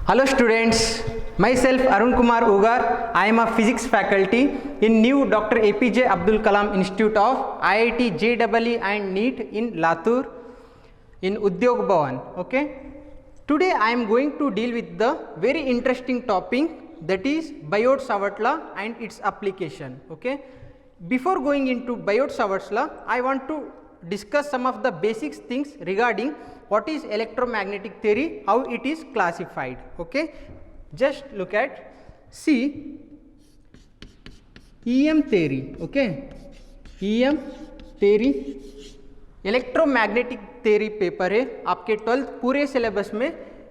Hello students, myself Arun Kumar Ugar. I am a physics faculty in new Dr. APJ Abdul Kalam Institute of IIT JEE and NEET in Latur in Udyog Bhavan. Okay. Today I am going to deal with the very interesting topic, that is Biot-Savart law and its application. Okay. Before going into Biot-Savart law, I want to discuss some of the basic things regarding what is electromagnetic theory, how it is classified. Okay, just look at, see, EM theory. Okay, EM theory electromagnetic theory paper है आपके 12th पूरे syllabus में।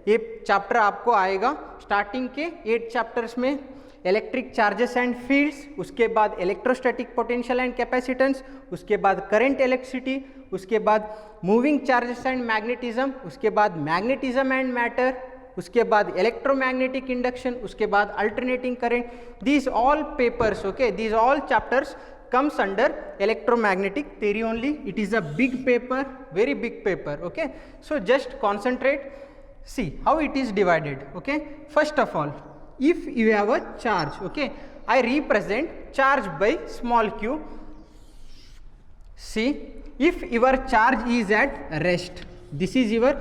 ये chapter आपको आएगा starting के 8 chapters में electric charges and fields, उसके बाद इलेक्ट्रोस्टैटिक पोटेंशियल एंड कैपेसिटेंस, उसके बाद करंट इलेक्ट्रिसिटी, उसके बाद मूविंग चार्जेस एंड मैग्नेटिज्म, उसके बाद मैग्नेटिज्म एंड मैटर, उसके बाद इलेक्ट्रोमैग्नेटिक इंडक्शन, उसके बाद alternating current. These all papers, okay, these all chapters comes under electromagnetic theory only. It is a big paper, very big paper. Okay, so just concentrate, see how it is divided. Okay, first of all, if you have a charge, okay, I represent charge by small q. See, if your charge is at rest, this is your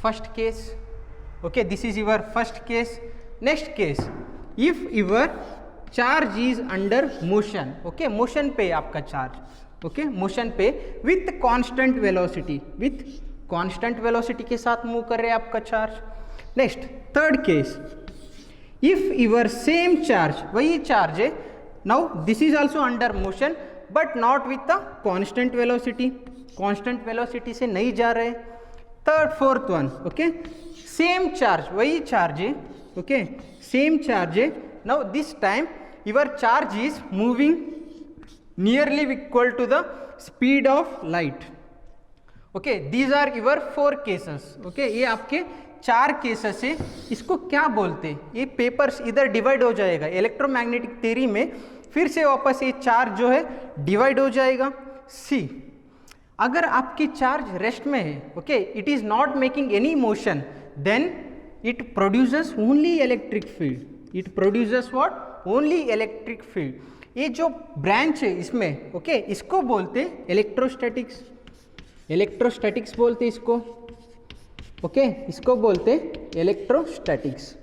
first case. Okay, this is your first case. Next case, if your charge is under motion, okay, motion पे आपका charge, okay, motion पे with constant velocity, with constant velocity के साथ move कर रहे हैं आपका charge. Next third case, if your same charge, वही चार्ज है, now this is also under motion but not with the constant velocity, constant velocity से नहीं जा रहे. Third fourth one, okay, same charge, वही चार्ज है, ओके, सेम चार्ज है. Now this time your charge is moving nearly equal to the speed of light. Okay, these are your 4 cases. Okay, ये आपके 4 cases है. इसको क्या बोलते हैं, ये पेपर्स इधर डिवाइड हो जाएगा इलेक्ट्रोमैग्नेटिक थ्योरी में, फिर से वापस ये चार्ज जो है डिवाइड हो जाएगा. सी, अगर आपकी चार्ज रेस्ट में है, okay, it is not making any motion, then it produces only electric field. It produces what, only electric field. ये जो ब्रांच है इसमें, ओके, इसको बोलते इलेक्ट्रोस्टैटिक्स. इलेक्ट्रोस्टैटिक्स बोलते इसको, ओके, इसको बोलते इलेक्ट्रोस्टैटिक्स.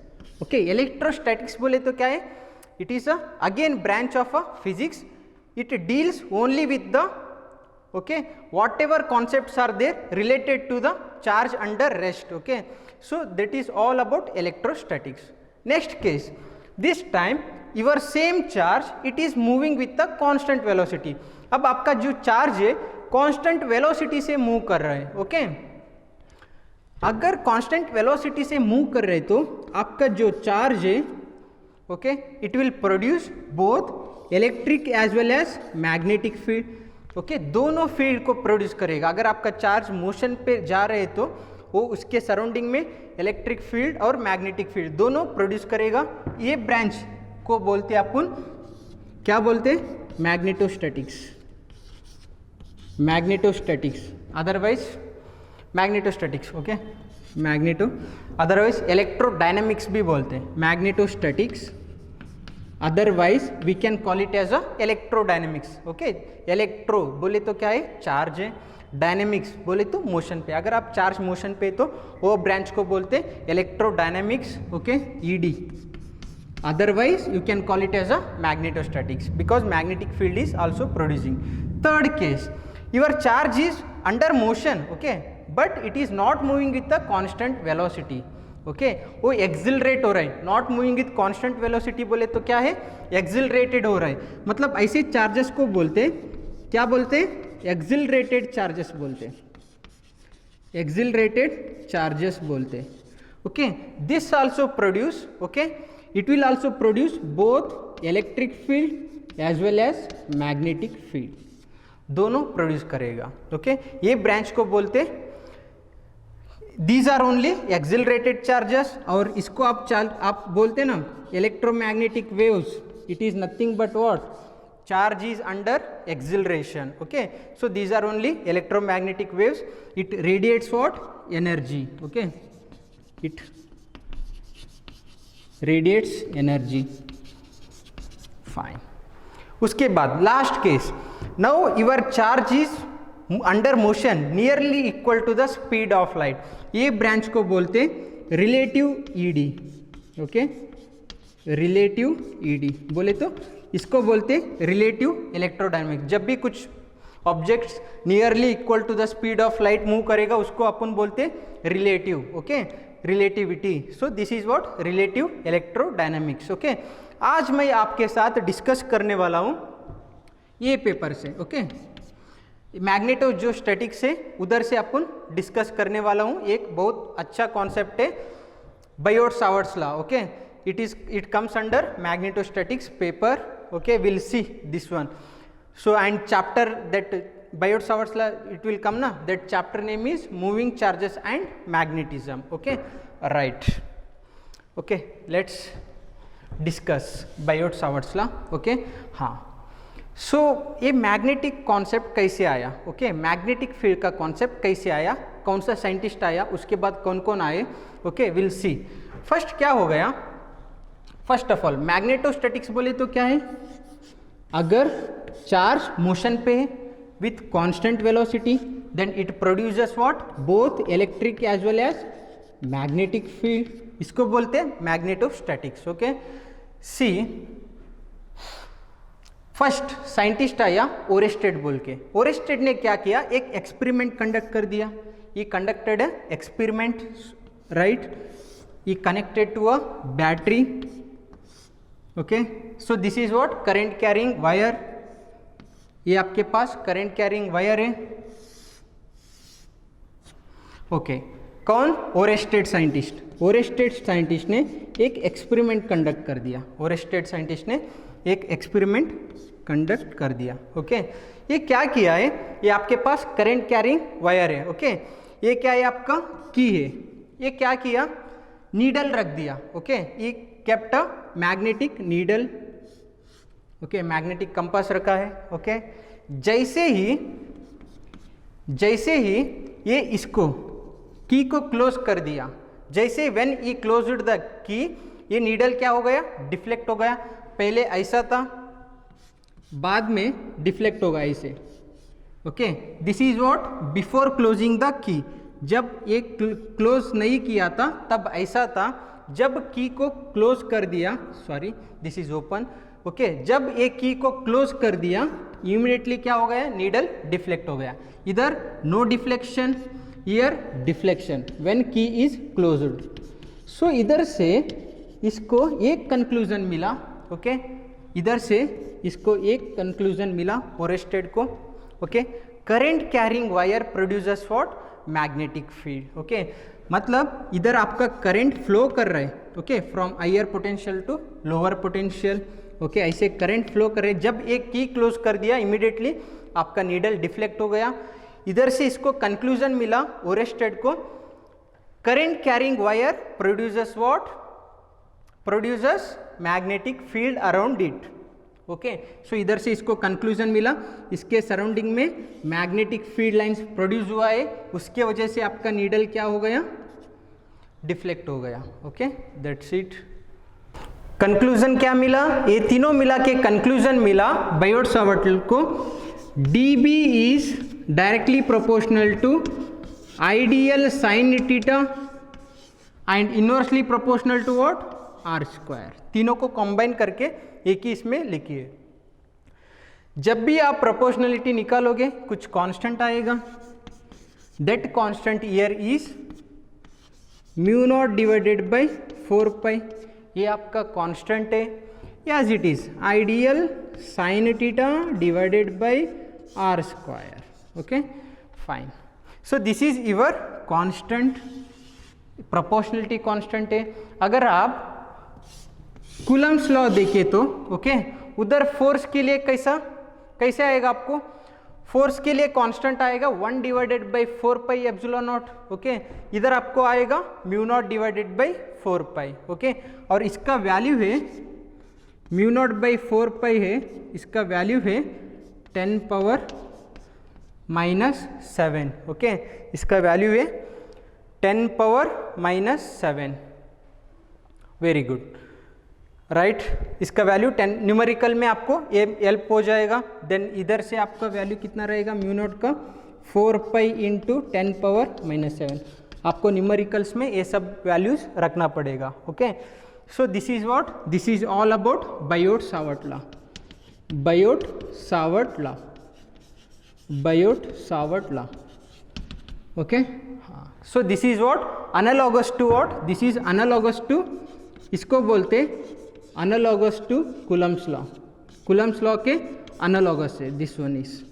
ओके, इलेक्ट्रोस्टैटिक्स बोले तो क्या है, it is again branch of a physics. It deals only with the, okay, whatever concepts are there related to the charge under rest. Okay, so that is all about electrostatics. Next case, this time your same charge, it is moving with the constant velocity. अब आपका जो charge है constant velocity से move कर रहा है. Okay, अगर constant velocity से मूव कर रहे तो आपका जो चार्ज है, okay, it will produce both electric as well as magnetic field. Okay, दोनों फील्ड को प्रोड्यूस करेगा. अगर आपका चार्ज मोशन पे जा रहे तो वो उसके सराउंडिंग में इलेक्ट्रिक फील्ड और मैग्नेटिक फील्ड दोनों प्रोड्यूस करेगा. ये ब्रांच को बोलते हैं अपन, क्या बोलते हैं, magnetostatics. Magnetostatics, otherwise magnetostatics, okay, magneto, otherwise electrodynamics भी बोलते हैं. मैग्नेटोस्टैटिक्स, अदरवाइज we can call it as a electrodynamics. Okay, electro बोले तो क्या है, चार्ज है, डायनेमिक्स बोले तो मोशन पे. अगर आप चार्ज मोशन पे तो वो ब्रांच को बोलते electrodynamics, okay, ED. Otherwise you can call it as a magnetostatics because magnetic field is also producing. Third case, your charge is under motion, okay, but it is not moving with the constant velocity. Okay, वो accelerate हो रहा है, not moving with constant velocity बोले तो क्या है, accelerated हो रहा है. मतलब ऐसे चार्जेस को बोलते, क्या बोलते, एक्सिलरेटेड चार्जेस बोलते, एक्सिलरेटेड चार्जेस बोलते. Okay, this also produce, okay, it will also produce both electric field as well as magnetic field, दोनों प्रोड्यूस करेगा. ओके, ये ब्रांच को बोलते, these are only accelerated charges. और इसको आप बोलते ना electromagnetic waves, it is nothing but what, charge is under acceleration. Okay, so these are only electromagnetic waves. It radiates what, energy. Okay, it radiates energy. Fine. उसके बाद last case, now your charge is under motion nearly equal to the speed of light. ये branch को बोलते relative ED. Okay, relative ED बोले तो इसको बोलते relative electrodynamics. जब भी कुछ objects nearly equal to the speed of light move करेगा उसको अपन बोलते relative. Okay, relativity. So this is what relative electrodynamics. Okay, आज मैं आपके साथ डिस्कस करने वाला हूँ ये पेपर से। ओके, मैग्नेटो जो स्टैटिक्स है उधर से अपन डिस्कस करने वाला हूँ। एक बहुत अच्छा कॉन्सेप्ट है Biot-Savart's law. Okay, it comes under magnetostatics paper. Okay, we'll see this one. So and chapter that Biot-Savart's law it will come na, that chapter name is moving charges and magnetism. Okay, right. Okay, let's discuss Biot-Savart's law. Okay, हाँ, सो ये magnetic concept कैसे आया? Okay, magnetic field का concept कैसे आया, कौन सा scientist आया, उसके बाद कौन कौन आए? Okay, will C. फर्स्ट क्या हो गया, फर्स्ट ऑफ ऑल मैग्नेटोस्टैटिक्स बोले तो क्या है, अगर चार्ज मोशन पे है with constant velocity then it produces what, both electric as well as magnetic field. इसको बोलते हैं magnetostatics. Okay, see first scientist आया ओरेस्टेड बोल के। ओरेस्टेड ने क्या किया, एक एक्सपेरिमेंट कंडक्ट कर दिया। ये कंडक्टेड है एक्सपेरिमेंट, राइट, ये connected to a battery. Okay, so this is what current carrying wire. ये आपके पास करंट कैरिंग वायर है। ओके, कौन, ओरेस्टेड साइंटिस्ट। ओरेस्टेड साइंटिस्ट ने एक एक्सपेरिमेंट कंडक्ट कर दिया। ओरेस्टेड साइंटिस्ट ने एक एक्सपेरिमेंट कंडक्ट कर दिया। ओके, ये क्या किया है, ये आपके पास करंट कैरिंग वायर है। ओके, ये क्या है, आपका की है। ये क्या किया, नीडल रख दिया। ओके, ये kept a magnetic needle. Okay, magnetic compass रखा है। ओके, जैसे ही ये इसको की को क्लोज कर दिया, जैसे when E closed the key, ये नीडल क्या हो गया, डिफ्लेक्ट हो गया। पहले ऐसा था, बाद में डिफ्लेक्ट होगा ऐसे। Okay, this is what before closing the key. जब ये क्लोज नहीं किया था तब ऐसा था, जब की को क्लोज कर दिया, sorry this is open. Okay, जब एक की को क्लोज कर दिया इमीडिएटली क्या हो गया, नीडल डिफ्लेक्ट हो गया। इधर no deflection, here deflection when key is closed. So इधर से इसको एक कंक्लूजन मिला। ओके, इधर से इसको एक कंक्लूजन मिला ओरेस्टेड को। Okay, current carrying wire producers what, magnetic field. Okay, मतलब इधर आपका करंट फ्लो कर रहा है। Okay, from higher potential to lower potential. Okay, ऐसे करंट फ्लो कर रहे हैं। जब एक की क्लोज कर दिया इमीडिएटली आपका नीडल डिफ्लेक्ट हो गया। इधर से इसको कंक्लूजन मिला ओरेस्टेड को, current carrying wire producers what, producers magnetic field around it. Okay, so इधर से इसको कंक्लूजन मिला, इसके सराउंडिंग में मैग्नेटिक फील्ड लाइंस प्रोड्यूस हुआ है, उसके वजह से आपका नीडल क्या हो गया, डिफ्लेक्ट हो गया। Okay, that's it. कंक्लूजन क्या मिला, ये तीनों मिला के कंक्लूजन मिला बायोट-सावर्ट को, dB is directly proportional to ideal sine theta and inversely proportional to what, r square. तीनों को कंबाइन करके एक ही इसमें लिखिए। जब भी आप प्रोपोर्शनलिटी निकालोगे कुछ कांस्टेंट आएगा, that constant here is mu naught divided by 4 pi. ये आपका कांस्टेंट है, as it is ideal sine theta divided by r square. Okay, fine. So this is your constant, proportionality constant है। अगर आप Coulomb's law देखे तो okay, उधर force के लिए कैसे आएगा, आपको फोर्स के लिए कांस्टेंट आएगा 1 divided by 4 pi epsilon not. Okay, इधर आपको आएगा mu naught divided by 4 pi. Okay, और इसका वैल्यू है म्यू नॉट बाई 4 पाई है, इसका वैल्यू है 10 पावर -7। ओके, इसका वैल्यू है 10 पावर -7। Very good. राइट इसका वैल्यू 10 न्यूमेरिकल में आपको ये हेल्प हो जाएगा। देन इधर से आपका वैल्यू कितना रहेगा म्यू नॉट का 4 पाई इंटू 10 पावर -7। आपको न्यूमेरिकल्स में ये सब वैल्यूज रखना पड़ेगा। Okay so this is what this is all about Biot Savart law. Biot Savart law, Biot Savart law. Okay हाँ so this is what analogous to what this is analogous to इसको बोलते analogous to Coulomb's law. Coulomb's law के analogous है this one is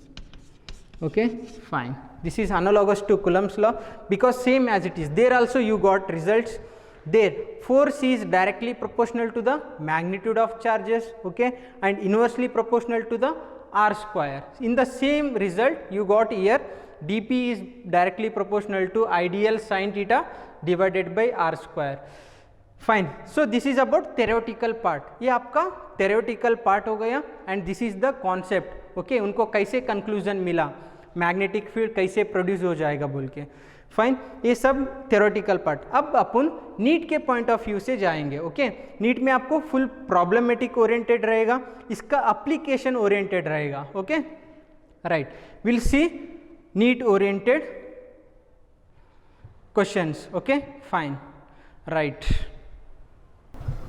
okay fine this is analogous to Coulomb's law because same as it is there also you got results there force is directly proportional to the magnitude of charges okay and inversely proportional to the r square. In the same result you got here dp is directly proportional to ideal sin theta divided by r square. Fine so this is about theoretical part. ये आपका theoretical part हो गया and this is the concept. Okay उनको कैसे conclusion मिला magnetic field कैसे produce हो जाएगा बोल के। फाइन ये सब थ्योरेटिकल पार्ट। अब अपन नीट के पॉइंट ऑफ व्यू से जाएंगे। ओके नीट में आपको फुल प्रॉब्लमेटिक ओरिएंटेड रहेगा, इसका एप्लीकेशन ओरिएंटेड रहेगा। Okay right will see NEET oriented questions. Okay fine right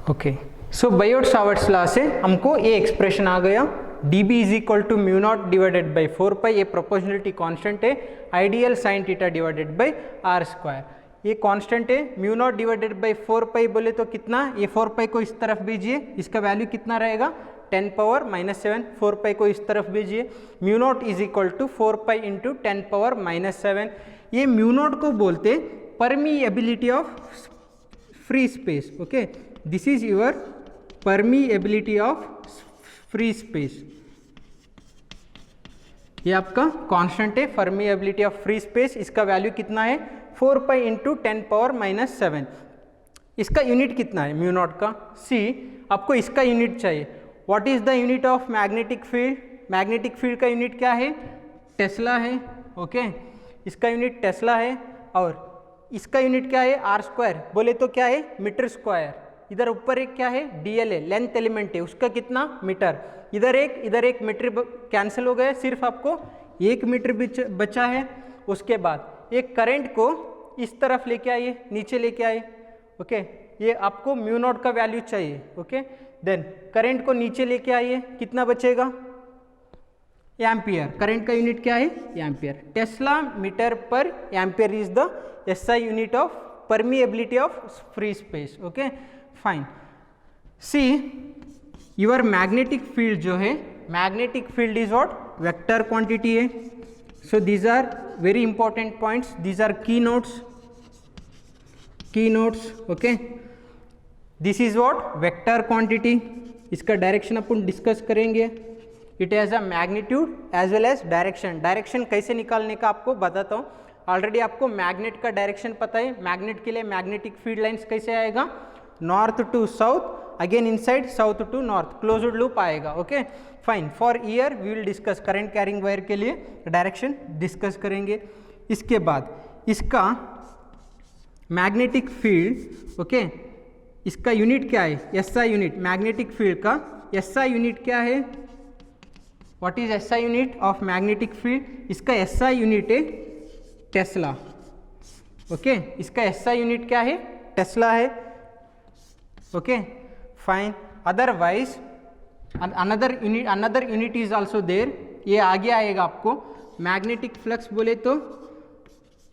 okay so Biot Savart's law से हमको ये एक्सप्रेशन आ गया dB is equal to mu naught divided by 4 pi. ये प्रोपोर्शनलिटी कांस्टेंट है ideal sine theta divided by r square. ये constant है mu naught divided by 4 pi बोले तो कितना ये 4 पाई को इस तरफ भेजिए इसका वैल्यू कितना रहेगा 10 पावर -7। 4 पाई को इस तरफ भेजिए mu naught is equal to 4 pi into 10 power -7। ये म्यू नॉट को बोलते permeability of free space. Okay this is your permeability of free space. ये आपका कांस्टेंट है परमीएबिलिटी ऑफ फ्री स्पेस। इसका वैल्यू कितना है 4 पाई इंटू 10 पावर -7। इसका यूनिट कितना है म्यू नॉट का सी आपको इसका यूनिट चाहिए। What is the unit of magnetic field? Magnetic field का यूनिट क्या है टेस्ला है। ओके इसका यूनिट टेस्ला है और इसका यूनिट क्या है आर स्क्वायर बोले तो क्या है मीटर स्क्वायर। इधर ऊपर एक क्या है डीएल है लेंथ एलिमेंट है उसका कितना मीटर। इधर एक मीटर कैंसिल हो गया सिर्फ आपको 1 मीटर बचा है। उसके बाद एक करंट को इस तरफ लेके आइए नीचे लेके आइए। ओके ये आपको म्यू नॉट का वैल्यू चाहिए। ओके देन करंट को नीचे लेके आइए कितना बचेगा एम्पियर। करंट का यूनिट क्या है ampere. Tesla metre per ampere is the SI unit of permeability of free space. Okay fine see your magnetic field जो है magnetic field is what vector quantity है। So these are very important points these are key notes okay this is what vector quantity. इसका direction अपन discuss करेंगे। It has a magnitude as well as direction. Direction कैसे निकालने का आपको बताता हूँ। ऑलरेडी आपको मैग्नेट का डायरेक्शन पता है। मैग्नेट के लिए मैग्नेटिक फील्ड लाइंस कैसे आएगा north to south again inside south to north closed loop आएगा। Okay fine for here we will discuss current carrying wire के लिए डायरेक्शन डिस्कस करेंगे। इसके बाद इसका मैग्नेटिक फील्ड ओके इसका यूनिट क्या है एसआई यूनिट। मैग्नेटिक फील्ड का एसआई यूनिट क्या है what is SI unit of magnetic field. इसका एसआई यूनिट है टेस्ला। ओके इसका एसआई यूनिट क्या है टेस्ला है। Okay fine otherwise another unit is also there. ये आगे आएगा आपको मैग्नेटिक फ्लक्स बोले तो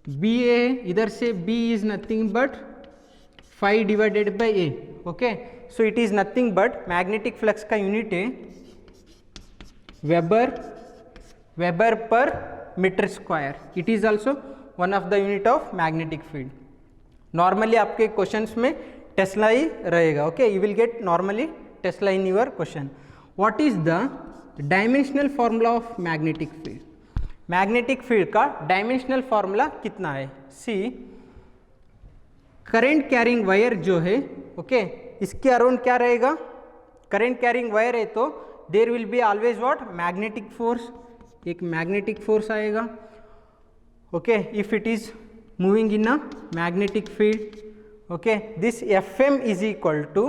बी ए इधर से B is nothing but phi divided by A. Okay so it is nothing but magnetic flux का यूनिट है weber per metre square. It is also one of the unit of magnetic field. Normally आपके questions में tesla ही रहेगा। Okay you will get normally tesla in your question. What is the dimensional formula of magnetic field? Magnetic field का dimensional formula कितना है सी current carrying wire जो है okay इसके अराउंड क्या रहेगा करंट कैरिंग वायर है तो there will be always what magnetic force. एक मैग्नेटिक फोर्स आएगा। Okay if it is moving in a magnetic field okay this Fm is equal to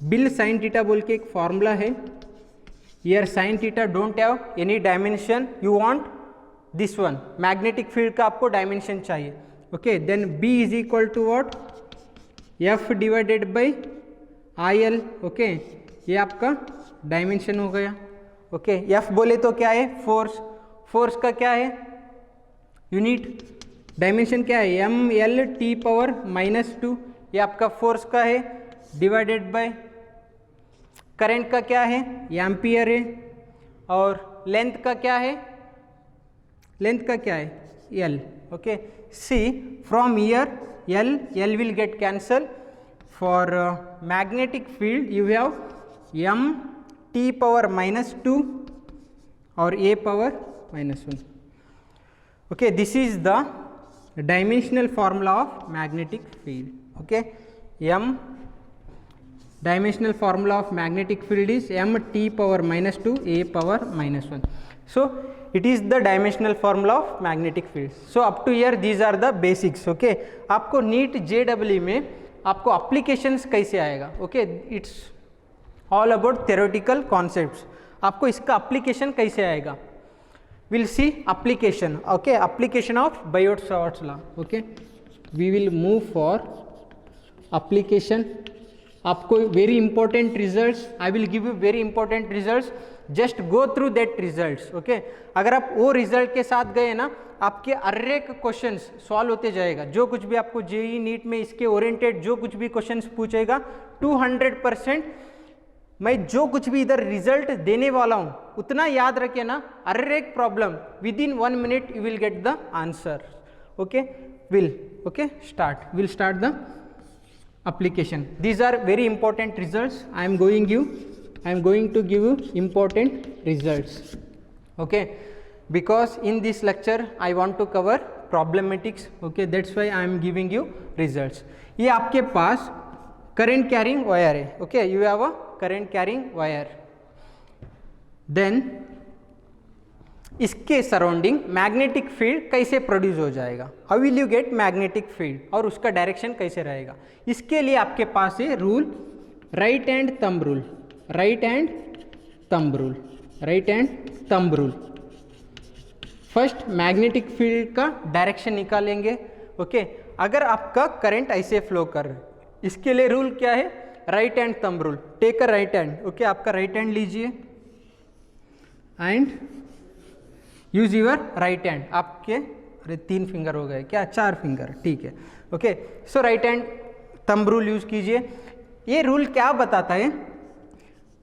bill sine theta बोल के एक formula है. Here sine theta don't have any dimension, you want this one, magnetic field का आपको dimension चाहिए. Okay, then B is equal to what, F divided by I L. Okay, ये आपका dimension हो गया. ओके, एफ बोले तो क्या है, फोर्स. फोर्स का क्या है, यूनिट. डायमेंशन क्या है, एम एल टी पावर -2. ये आपका फोर्स का है, डिवाइडेड बाय करंट का क्या है, एम्पियर है. और लेंथ का क्या है, लेंथ का क्या है, L. Okay, see from here L will get cancel. For magnetic field you have M T power -2 और A power -1. Okay, this is the dimensional formula of magnetic field. Okay, m dimensional formula of magnetic field is m t power -2 a power -1. So it is the dimensional formula of magnetic field. So up to here these are the basics. Okay, आपको NEET JEE में आपको applications कैसे आएगा. Okay, it's all about theoretical concepts. आपको इसका application कैसे आएगा, we'll see application. Okay, application of Biot-Savart's law. Okay, we will move for application. आपको very important results, I will give you very important results, just go through that results. Okay, अगर आप वो result के साथ गए ना, आपके हर एक क्वेश्चंस सॉल्व होते जाएगा. जो कुछ भी आपको जेईई नीट में इसके ओरिएंटेड जो कुछ भी क्वेश्चंस पूछेगा 200% मैं जो कुछ भी इधर रिजल्ट देने वाला हूँ उतना याद रखिए ना. हर एक problem with in 1 minute you will get the answer. Okay, will start the application. These are very important results. I am going to give you important results. Okay, because in this lecture I want to cover problematics. Okay, that's why I am giving you results. ये आपके पास current carrying wire है. Okay, you have a current carrying wire. Then इसके surrounding magnetic field कैसे produce हो जाएगा, how will you gate magnetic field, और उसका direction कैसे रहेगा. इसके लिए आपके पास है rule, right hand thumb rule. Right hand thumb rule. First magnetic field का डायरेक्शन निकालेंगे. ओके, अगर आपका करंट ऐसे फ्लो कर रहा है, इसके लिए रूल क्या है, right hand thumb rule. Take a right hand. Okay, आपका राइट हैंड लीजिए and use your right hand. आपके अरे 3 फिंगर हो गए क्या, 4 फिंगर, ठीक है. Okay, so right hand thumb rule use कीजिए. ये रूल क्या बताता है,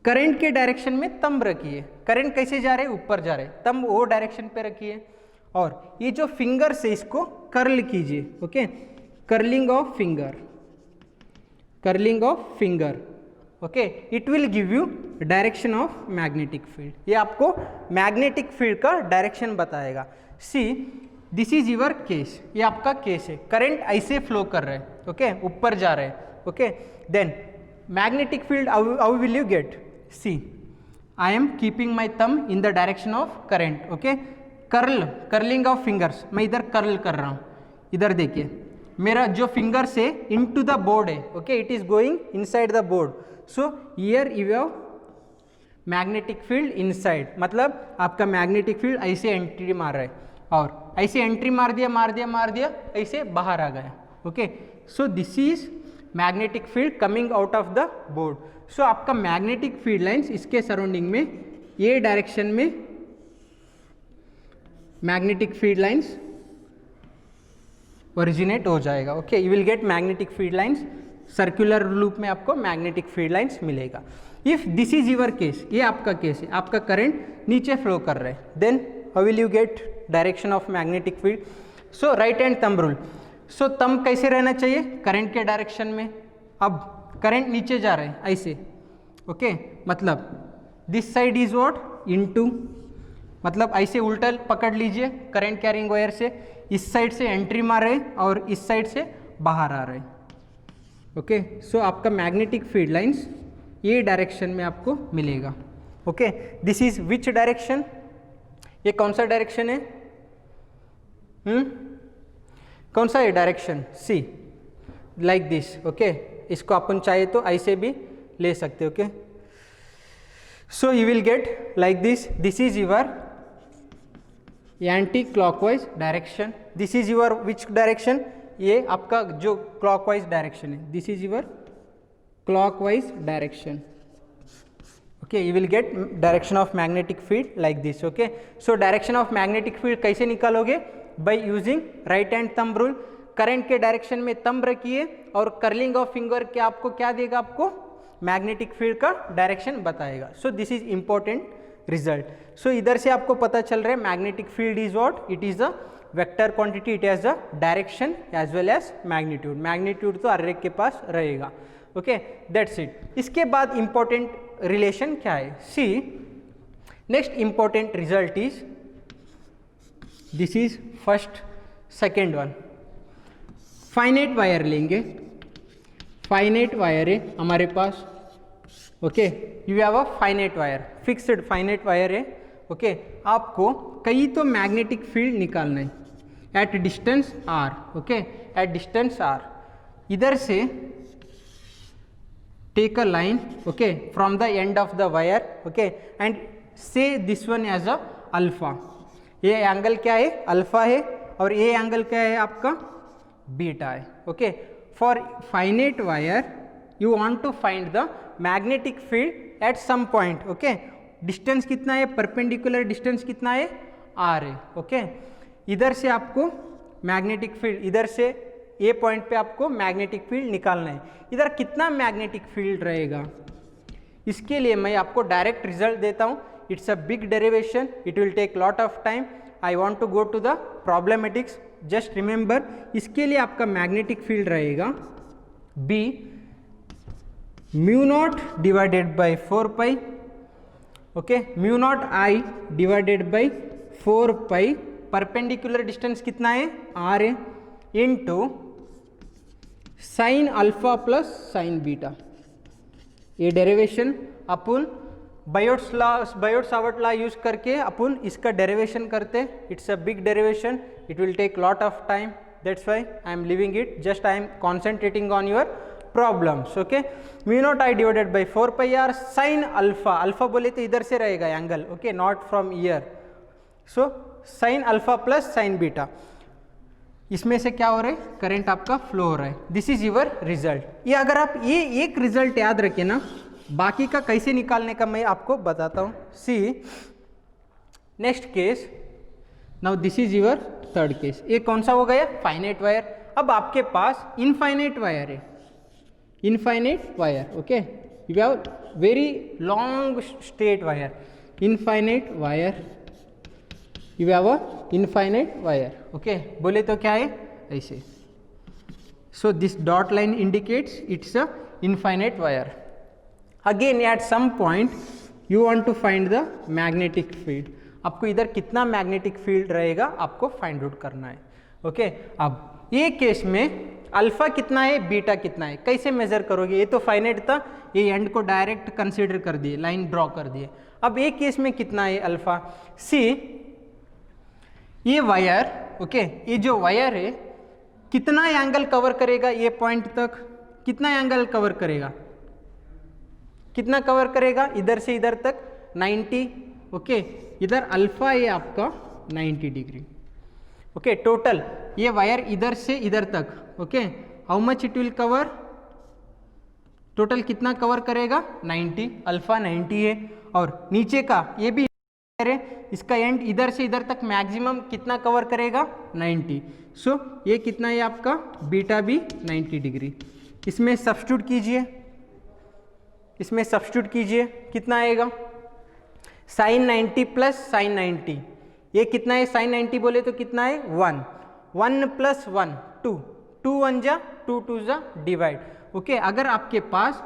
करंट के डायरेक्शन में थंब रखिए. करंट कैसे जा रहे, ऊपर जा रहे, थंब वो डायरेक्शन पे रखिए. और ये जो फिंगर से इसको कर्ल कीजिए. Okay, curling of finger. Okay, it will give you direction of magnetic field. ये आपको मैग्नेटिक फील्ड का डायरेक्शन बताएगा. See this is your case, ये आपका केस है, करंट ऐसे फ्लो कर रहे हैं. ओके, ऊपर जा रहे हैं. Okay, then magnetic field how will you get, see I am keeping my thumb in the direction of current. Okay, curling of fingers, मैं इधर कर्ल कर रहा हूँ. इधर देखिए, मेरा जो फिंगर से इनटू द बोर्ड है. Okay, it is going inside the board. So here you have magnetic field inside, मतलब आपका मैग्नेटिक फील्ड ऐसे एंट्री मार रहा है, और ऐसे एंट्री मार दिया ऐसे बाहर आ गया. Okay, so this is magnetic field coming out of the board. So आपका मैग्नेटिक फील्ड लाइंस इसके सराउंडिंग में ये डायरेक्शन में मैग्नेटिक फील्ड लाइंस ओरिजिनेट हो जाएगा. Okay, you will get magnetic field lines, circular loop में आपको मैग्नेटिक फील्ड लाइंस मिलेगा. If this is your case, ये आपका केस है, आपका करंट नीचे फ्लो कर रहा है, then how will you get direction of magnetic field. So right hand thumb rule. So thumb कैसे रहना चाहिए, करंट के डायरेक्शन में. अब करंट नीचे जा रहा है ऐसे. ओके, मतलब this side is what, into, मतलब ऐसे उल्टा पकड़ लीजिए करंट कैरिंग वायर से. इस साइड से एंट्री मार रहे हैं और इस साइड से बाहर आ रहे हैं. ओके, सो आपका मैग्नेटिक फील्ड लाइंस ये डायरेक्शन में आपको मिलेगा. Okay, this is which direction, ये कौन सा डायरेक्शन है, कौन सा है direction, see like this. Okay, इसको अपन चाहे तो ऐसे भी ले सकते, okay. So you will get like this is your anticlockwise direction. This is your which direction, ये आपका जो क्लॉकवाइज डायरेक्शन है, this is your clockwise direction. Okay, you will gate direction of magnetic field like this. Okay, so direction of magnetic field कैसे निकालोगे? By using right hand thumb rule. Current के direction में thumb रखिए और curling of finger के आपको क्या देगा? आपको मैग्नेटिक फील्ड का डायरेक्शन बताएगा. So this is important result. So इधर से आपको पता चल रहा है magnetic field is what? It is a vector quantity, it has a direction as well as magnitude. Magnitude तो हर एक के पास रहेगा. Okay, that's it. इसके बाद इंपॉर्टेंट रिलेशन क्या है? See, next important result is this is first, second one. Finite wire लेंगे. फाइनाइट वायर है हमारे पास. Okay, you have a finite wire, fixed finite wire है. ओके, आपको कहीं तो मैग्नेटिक फील्ड निकालना है at distance r. Okay, at distance r. इधर से take a line, okay, from the end of the wire, okay, and say this one as a alpha. ये angle क्या है? अल्फा है. और ये एंगल क्या है? आपका बीटा है. Okay, for finite wire you want to find the magnetic field at some point. Okay, distance कितना है? परपेंडिकुलर डिस्टेंस कितना है? आर है. ओके, इधर से आपको मैग्नेटिक फील्ड, इधर से ए पॉइंट पे आपको मैग्नेटिक फील्ड निकालना है. इधर कितना मैग्नेटिक फील्ड रहेगा? इसके लिए मैं आपको डायरेक्ट रिजल्ट देता हूँ. It's a big derivation, it will take lot of time. I want to go to the problematics. Just remember, इसके लिए आपका मैग्नेटिक फील्ड रहेगा B mu naught divided by 4 pi. Okay, mu naught I divided by 4 pi. Perpendicular distance कितना है? R है. Into sine alpha plus sine beta. ये derivation अपन Biot Savart law use करके अपन इसका डेरिवेशन करते. It's a big derivation, it will take lot of time. That's why I am leaving it. Just I am concentrating on your problems. Okay, mu naught I divided by 4 pi are sine alpha. Alpha बोले तो इधर से रहेगा angle. Okay, not from here. So sine alpha plus sine beta. इसमें से क्या हो रहा है? करंट आपका फ्लो हो रहा है. This is your result. ये अगर आप ये एक रिजल्ट याद रखें ना, बाकी का कैसे निकालने का मैं आपको बताता हूँ. See, next case. Now this is your third case. ये कौन सा हो गया? Finite wire. अब आपके पास इनफाइनाइट वायर है. Infinite wire. Okay, you have very long straight wire. Infinite wire, you have a infinite wire. Okay, बोले तो क्या है? ऐसे. So this dot line indicates it's a infinite wire. Again at some point you want to find the magnetic field. आपको इधर कितना magnetic field रहेगा आपको फाइंड आउट करना है. ओके, अब ये केस में अल्फा कितना है, बीटा कितना है, कैसे मेजर करोगे? ये तो फाइनाइट था, ये एंड को डायरेक्ट कंसीडर कर दिए, लाइन ड्रॉ कर दिए. अब एक केस में कितना है अल्फा? सी, ये वायर, ओके, ये जो वायर है कितना एंगल कवर करेगा? ये पॉइंट तक कितना एंगल कवर करेगा? कितना कवर करेगा? इधर से इधर तक 90. ओके, इधर अल्फा है आपका 90 डिग्री. ओके, टोटल ये वायर इधर से इधर तक. Okay, how much it will cover? Total कितना कवर करेगा? 90. अल्फा 90 है. और नीचे का ये भी है, इसका एंड इधर से इधर तक मैक्सिमम कितना कवर करेगा? 90. सो ये कितना है आपका? बीटा भी 90 डिग्री. इसमें सब्स्टिट्यूट कीजिए. इसमें सब्स्टिट्यूट कीजिए, कितना आएगा? Sine 90 plus sine 90. ये कितना है? साइन 90 बोले तो कितना है? 1. 1 प्लस 1 2. 2 1 जा 2 2 जा डिवाइड. ओके, अगर आपके पास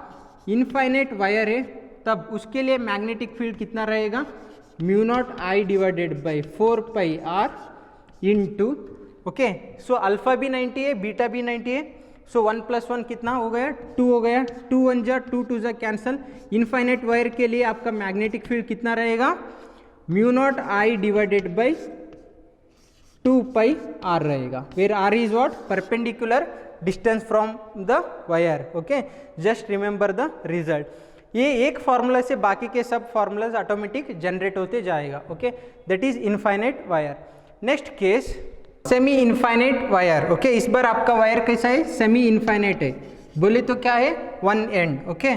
इनफाइनाइट वायर है तब उसके लिए मैग्नेटिक फील्ड कितना रहेगा? Mu naught I divided by 4 pi are into. Okay, so alpha भी 90 है, बीटा भी 90 है. सो 1 प्लस 1 कितना हो गया? 2 हो गया. 2 1 जा 2 2 जा कैंसल. इनफाइनाइट वायर के लिए आपका मैग्नेटिक फील्ड कितना रहेगा? Mu naught I divided by 2 pi R रहेगा. Where R is what? Perpendicular distance from the wire. Okay, just remember the result. ये एक फार्मूला से बाकी के सब फार्मूलाज ऑटोमेटिक जनरेट होते जाएगा. Okay, that is infinite wire. Next case semi infinite wire. Okay, इस बार आपका वायर कैसा है? सेमी इनफाइनाइट है. बोले तो क्या है? One and. ओके,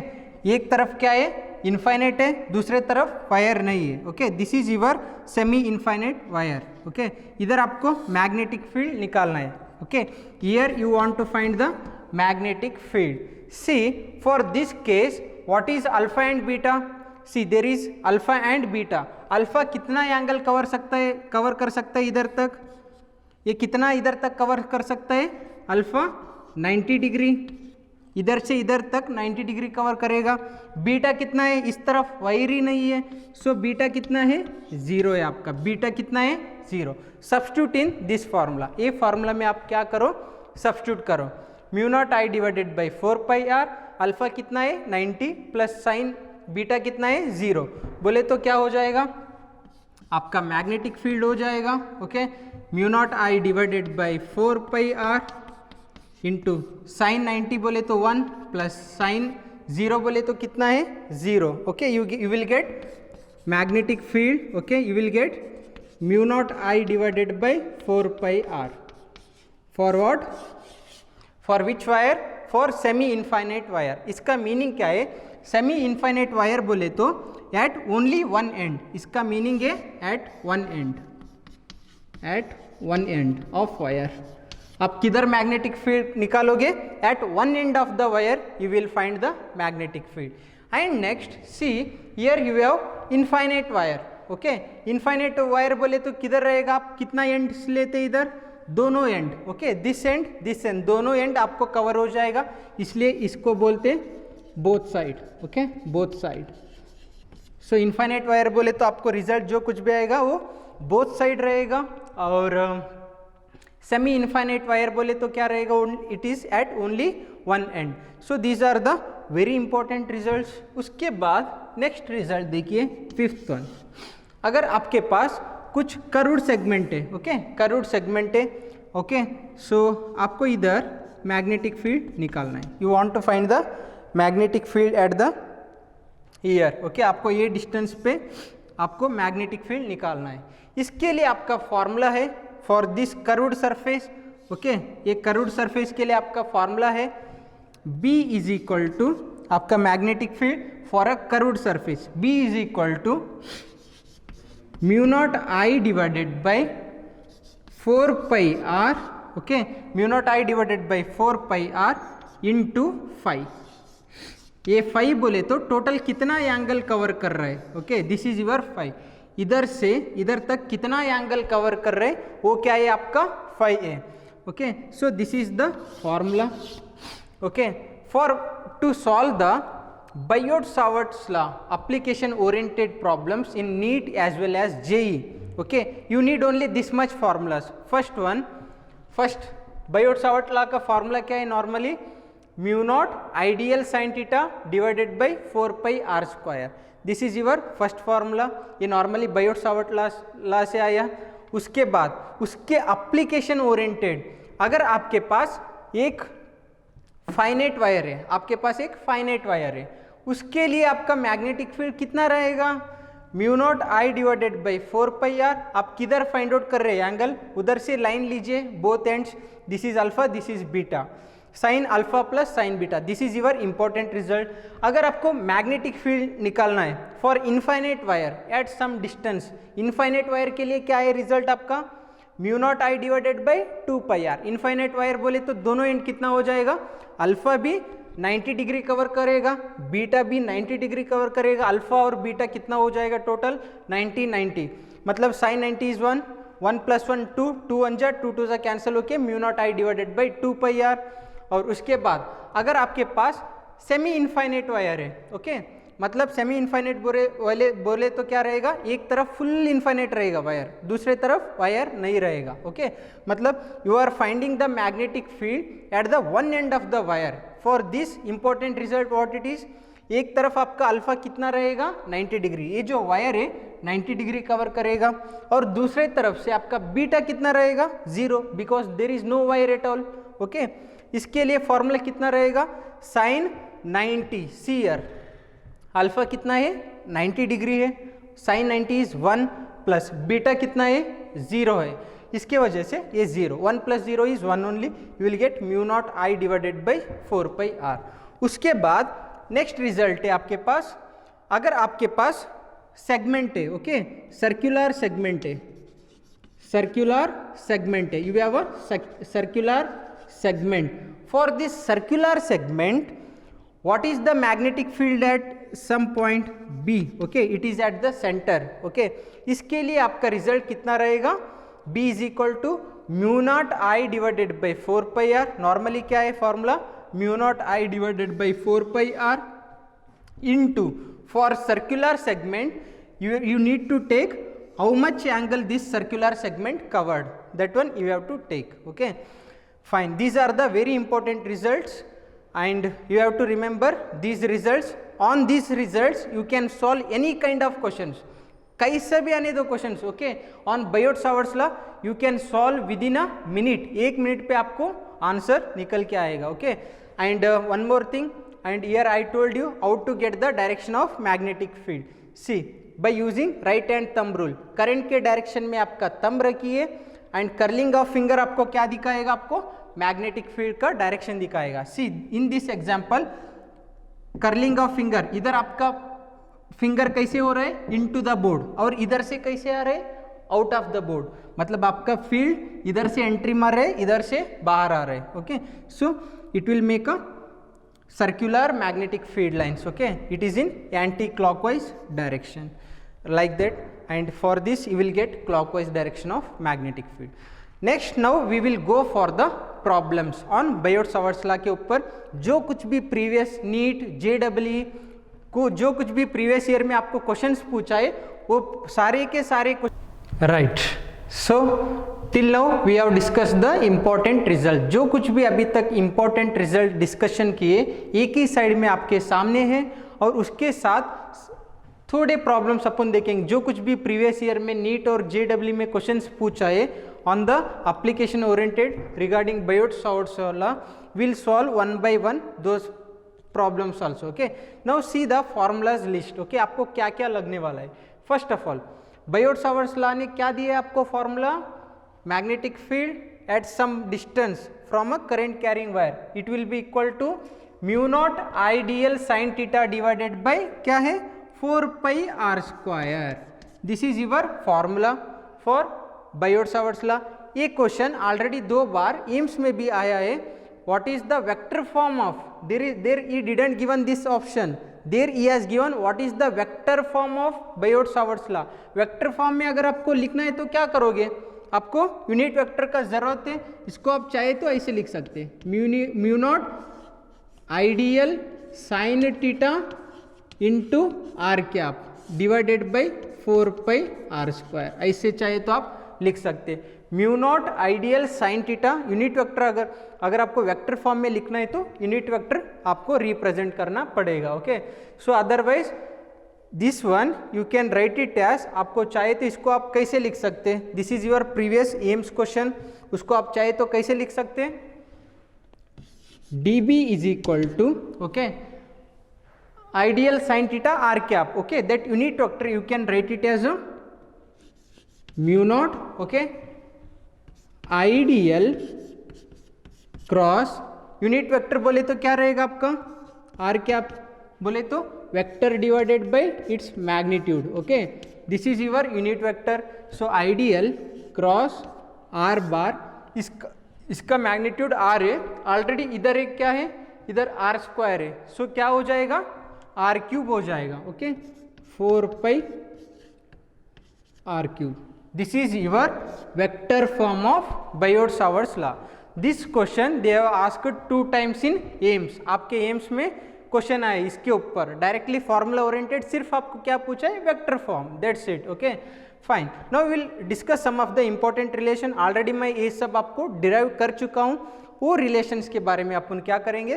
एक तरफ क्या है? इनफाइनाइट है, दूसरे तरफ वायर नहीं है. Okay, this is your semi infinite wire. Okay, इधर आपको मैग्नेटिक फील्ड निकालना है. Okay, here you want to find the magnetic field. See for this case what is alpha and beta? See there is alpha and beta. Alpha कितना angle cover कर सकता है इधर तक? ये कितना इधर तक कवर कर सकता है? अल्फा 90 डिग्री, इधर से इधर तक 90 डिग्री कवर करेगा. बीटा कितना है? इस तरफ वायर ही नहीं है, सो बीटा कितना है? 0 है आपका. बीटा कितना है? 0. Substitute in this formula. ये फार्मूला में आप क्या करो? सब्स्टिट्यूट करो. Mu naught I divided by 4 pi r. Alpha कितना है? 90 प्लस साइन बीटा कितना है? 0. बोले तो क्या हो जाएगा? आपका मैग्नेटिक फील्ड हो जाएगा. Okay, mu naught I divided by 4 pi are into sine 90 बोले तो 1 प्लस साइन 0 बोले तो कितना है? 0. Okay, you will get magnetic field. Okay, you will get mu naught I divided by 4 pi r. For what? For which wire? For semi infinite wire. इसका meaning क्या है? Semi infinite wire बोले तो at only one end. इसका meaning है at one end, at one end of wire. आप किधर magnetic field निकालोगे? At one end of the wire you will find the magnetic field. And next see here you have infinite wire. Okay, infinite wire बोले तो किधर रहेगा? आप कितना and लेते इधर? दोनों एंड. ओके, दिस एंड दोनों एंड आपको कवर हो जाएगा, इसलिए इसको बोलते both side. Okay, both side. So infinite wire बोले तो आपको रिजल्ट जो कुछ भी आएगा वो बोथ साइड रहेगा. और सेमी इनफाइनाइट वायर बोले तो क्या रहेगा? It is at only one end. So these are the very important results. उसके बाद नेक्स्ट रिजल्ट देखिए, फिफ्थ वन. अगर आपके पास कुछ कर्व्ड सेगमेंट है. ओके, कर्व्ड सेगमेंट है. ओके, सो आपको इधर मैग्नेटिक फील्ड निकालना है. You want to find the magnetic field at the here. Okay, आपको ये डिस्टेंस पे आपको मैग्नेटिक फील्ड निकालना है. इसके लिए आपका फॉर्मूला है for this curved surface. Okay, ये कर्व्ड सरफेस के लिए आपका फॉर्मूला है B इज इक्वल टू आपका magnetic field for a curved surface. B is equal to mu naught I divided by 4 pi are. Okay, mu naught I divided by 4 pi are into 5. ये 5 बोले तो total कितना angle cover कर रहा है? Okay, this is your 5. इधर से इधर तक कितना एंगल कवर कर रहे हैं? वो क्या है? आपका 5 है. Okay, so this is the formula. Okay, for to solve the Biot-Savart's law application oriented problems in NEET as well as JEE. Okay, you need only this much formulas. First Biot-Savart law का formula क्या है? Normally mu naught ideal sine theta divided by 4 pi are square. This is your first formula. ये normally Biot Savart law से आया. उसके बाद उसके application oriented, अगर आपके पास एक फाइनाइट वायर है, आपके पास एक फाइनाइट वायर है, उसके लिए आपका मैग्नेटिक फील्ड कितना रहेगा? Mu naught I divided by 4 pi r. आप किधर फाइंड आउट कर रहे हैं एंगल? उधर से लाइन लीजिए both ends. This is alpha, this is beta. Sine alpha plus sine beta. This is your important result. अगर आपको मैग्नेटिक फील्ड निकालना है for infinite wire at some distance, infinite wire के लिए क्या है रिजल्ट आपका? Mu naught I divided by 2 pi R. Infinite wire बोले तो दोनों एंड कितना हो जाएगा? अल्फा भी 90 डिग्री कवर करेगा, बीटा भी 90 डिग्री कवर करेगा. अल्फा और बीटा कितना हो जाएगा टोटल? 90. मतलब साइन 90 इज 1, 1 प्लस 1 2, 2 1 जा 2 2 जा कैंसिल होके mu naught I divided by 2 pi R. और उसके बाद अगर आपके पास सेमी इनफाइनाइट वायर है, ओके, मतलब सेमी इनफाइनाइट बोले तो क्या रहेगा? एक तरफ फुल इनफाइनाइट रहेगा वायर, दूसरे तरफ वायर नहीं रहेगा. ओके, मतलब you are finding the magnetic field at the one end of the wire. For this important result what it is? एक तरफ आपका अल्फा कितना रहेगा? 90 डिग्री. ये जो वायर है 90 डिग्री कवर करेगा. और दूसरे तरफ से आपका बीटा कितना रहेगा? 0, because there is no wire at all. Okay, इसके लिए फॉर्मूला कितना रहेगा? Sign 90 shear. अल्फा कितना है 90 डिग्री है, साइन 90 इज 1 प्लस बीटा कितना है 0 है, इसके वजह से ये 0, 1 plus 0 is 1 only, you will get mu naught I divided by 4 pi R. उसके बाद नेक्स्ट रिजल्ट है आपके पास, अगर आपके पास सेगमेंट है, ओके, सर्कुलर सेगमेंट है, सर्कुलर सेगमेंट है, you have a circular segment. For this circular segment, what is the magnetic field at some point B? Okay, it is at the center. Okay, इसके लिए आपका result कितना रहेगा, B is equal to mu naught I divided by 4 pi R. Normally क्या है formula, mu naught I divided by 4 pi R into for circular segment you need to take how much angle this circular segment covered, that one you have to take. Okay, fine, these are the very important results and you have to remember these results. On these results you can solve any kind of questions, कैसे भी आने दो questions, okay, on Biot-Savart's law you can solve with in a minute, 1 minute पे आपको answer निकल के आएगा. Okay, and one more thing, and here I told you how to get the direction of magnetic field. See, by using right hand thumb rule, current के direction में आपका thumb रखिए and curling of finger आपको क्या दिखाएगा, आपको magnetic field का direction दिखाएगा. See in this example curling of finger, इधर आपका फिंगर कैसे हो रहा है इनटू द बोर्ड और इधर से कैसे आ रहे हैं आउट ऑफ द बोर्ड, मतलब आपका फील्ड इधर से एंट्री मार रहे इधर से बाहर आ रहे हैं. Okay, so it will make a circular magnetic field lines. Okay, it is in anti-clockwise direction like that, and for this you will get clockwise direction of magnetic field. Next, now we will go for the problems on Biot-Savart's law के ऊपर. जो कुछ भी previous NEET JEE को जो कुछ भी previous year में आपको क्वेश्चंस पूछा है वो सारे के सारे right. So till now we have discuss the important result. जो कुछ भी अभी तक इम्पोर्टेंट रिजल्ट डिस्कशन किए एक ही साइड में आपके सामने हैं और उसके साथ थोड़े प्रॉब्लम्स अपन देखेंगे. जो कुछ भी प्रीवियस ईयर में नीट और JEE में क्वेश्चंस पूछा है on the application oriented regarding Biot Savart's law, will solve one by one those problems also. Okay, now see the formulas list. Okay, आपको क्या क्या लगने वाला है. First of all Biot Savart's law ने क्या दिया है आपको formula, magnetic field at some distance from a current carrying wire, it will be equal to mu naught ideal sine theta divided by क्या है 4 pi are square. This is your formula for Biot Savart's law. ये question already 2 बार AIIMS में भी आया है. What is the vector form of, there he didn't given this option, there he has given what is the vector form of Biot Savart's law. Vector form में अगर आपको लिखना है तो क्या करोगे, आपको यूनिट वेक्टर का जरूरत है. इसको आप चाहे तो ऐसे लिख सकते हैं, mu naught ideal sine theta into R cap divided by 4 pi are square, ऐसे चाहे तो आप लिख सकते हैं. Mu naught ideal sine theta unit vector, अगर आपको वेक्टर फॉर्म में लिखना है तो यूनिट वेक्टर आपको रिप्रेजेंट करना पड़ेगा. Okay, so otherwise this one you can write it as, आपको चाहे तो इसको आप कैसे लिख सकते हैं, this is your previous AIIMS question, उसको आप चाहे तो कैसे लिख सकते हैं, dB is equal to okay I dl sine theta R cap. Okay, that unit vector you can write it as mu naught okay I dl cross unit vector बोले तो क्या रहेगा आपका आर कैप बोले तो vector divided by its magnitude. Okay, this is your unit vector. So ideal cross R बार, इसका magnitude are है, already इधर एक क्या है, इधर आर स्क्वायर है, सो क्या हो जाएगा आर क्यूब हो जाएगा. Okay, 4 pi R cube. This is your vector form of Biot Savart's law. This question they have asked 2 times in AIIMS. आपके एम्स में क्वेश्चन आए इसके ऊपर डायरेक्टली फॉर्मूला ओरिएंटेड, सिर्फ आपको क्या पूछा है vector form, that's it. Okay, fine. Now will discuss some of the important relation. Already मैं ये सब आपको डिराइव कर चुका हूँ. वो रिलेशंस के बारे में अपन क्या करेंगे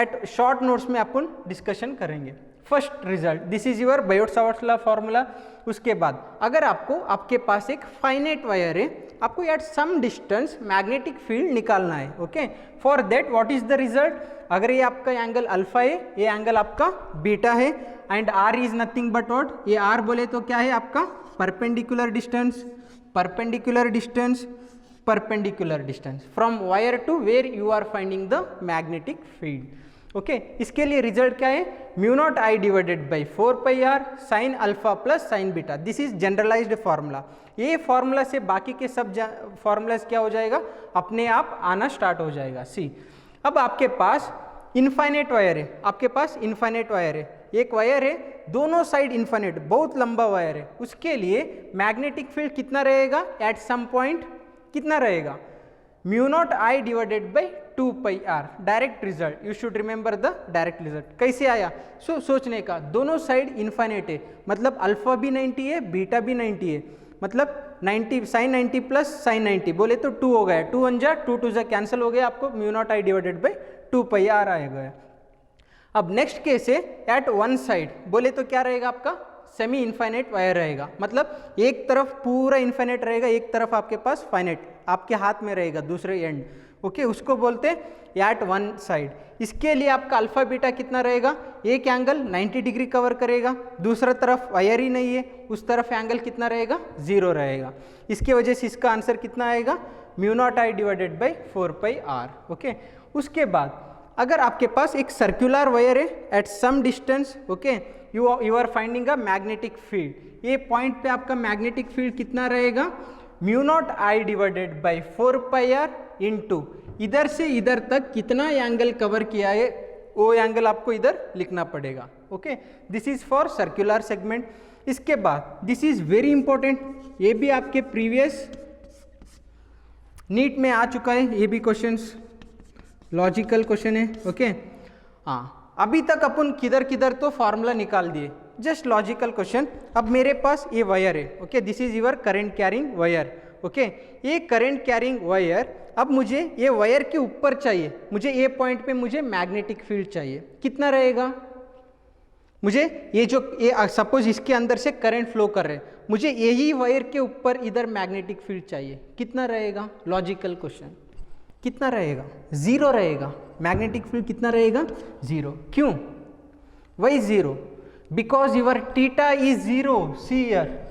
एट शॉर्ट नोट्स में अपन डिस्कशन करेंगे. First result, this is your Biot-Savart's law formula. उसके बाद अगर आपके पास एक फाइनाइट वायर है, आपको at some distance magnetic field निकालना है। Okay, for that what is the result? अगर ये आपका एंगल अल्फा है, ये एंगल आपका बीटा है, and R is nothing but what, ये आर बोले तो क्या है आपका perpendicular distance, perpendicular distance, perpendicular distance from wire to where you are finding the magnetic field. Okay, इसके लिए रिजल्ट क्या है? Mu naught I divided by 4 pi are sine alpha plus sine beta. This is generalized formula. ये formula से बाकी के सब formulas क्या हो जाएगा, अपने आप आना स्टार्ट हो जाएगा। सी, अब आपके पास इनफाइनाइट वायर है, आपके पास इनफाइनाइट वायर है, एक वायर है, दोनों साइड इनफाइनाइट, बहुत लंबा वायर है, उसके लिए मैग्नेटिक फील्ड कितना रहेगा एट सम पॉइंट, कितना रहेगा? Mu naught I divided by 2 pi R. Direct result, you should remember the direct result. कैसे आया? सोचने का, दोनों साइड इनफाइनाइट है, मतलब अल्फा भी 90 है, बीटा भी 90 है, मतलब 90 साइन 90 प्लस साइन 90 बोले तो 2 हो गया, 2 1 जा 2 2 जा कैंसिल हो गया, आपको mu naught I divided by 2 pi R आएगा। अब नेक्स्ट केस है एट वन साइड, बोले तो क्या रहेगा आपका सेमी इनफाइनाइट वायर रहेगा, मतलब एक तरफ पूरा इनफाइनाइट रहेगा, एक तरफ आपके पास फाइनाइट आपके हाथ में रहेगा दूसरे एंड। ओके, उसको बोलते हैं एट वन साइड। इसके लिए आपका अल्फा बीटा कितना रहेगा? एक एंगल 90 डिग्री कवर करेगा, दूसरा तरफ वायर ही नहीं है, उस तरफ एंगल कितना रहेगा? 0 रहेगा। इसके वजह से इसका आंसर कितना आएगा? Mu naught I divided by 4 pi are. Okay, उसके बाद अगर आपके पास एक सर्कुलर वायर है at some distance, okay, you are finding a magnetic field, ये पॉइंट पे आपका मैग्नेटिक फील्ड कितना रहेगा? Mu naught I divided by 4 pi are into इधर से इधर तक कितना एंगल कवर किया है, वो एंगल आपको इधर लिखना पड़ेगा। Okay, this is for circular segment. इसके बाद दिस इज वेरी इंपॉर्टेंट, ये भी आपके प्रीवियस नीट में आ चुका है, ये भी क्वेश्चंस लॉजिकल क्वेश्चन है। ओके, हाँ, अभी तक अपन किधर किधर तो फॉर्मूला निकाल दिए, जस्ट लॉजिकल क्वेश्चन। अब मेरे पास ये वायर है, okay, this is your current carrying wire. Okay, ये करंट कैरिंग वायर, अब मुझे ये वायर के ऊपर चाहिए, मुझे ये पॉइंट पे मुझे मैग्नेटिक फील्ड चाहिए, कितना रहेगा? मुझे ये जो ये सपोज इसके अंदर से करंट फ्लो कर रहे हैं, मुझे यही वायर के ऊपर इधर मैग्नेटिक फील्ड चाहिए, कितना रहेगा? लॉजिकल क्वेश्चन, कितना रहेगा? 0 रहेगा। मैग्नेटिक फील्ड कितना रहेगा? 0। क्यों? वही 0, because your theta is 0। See here,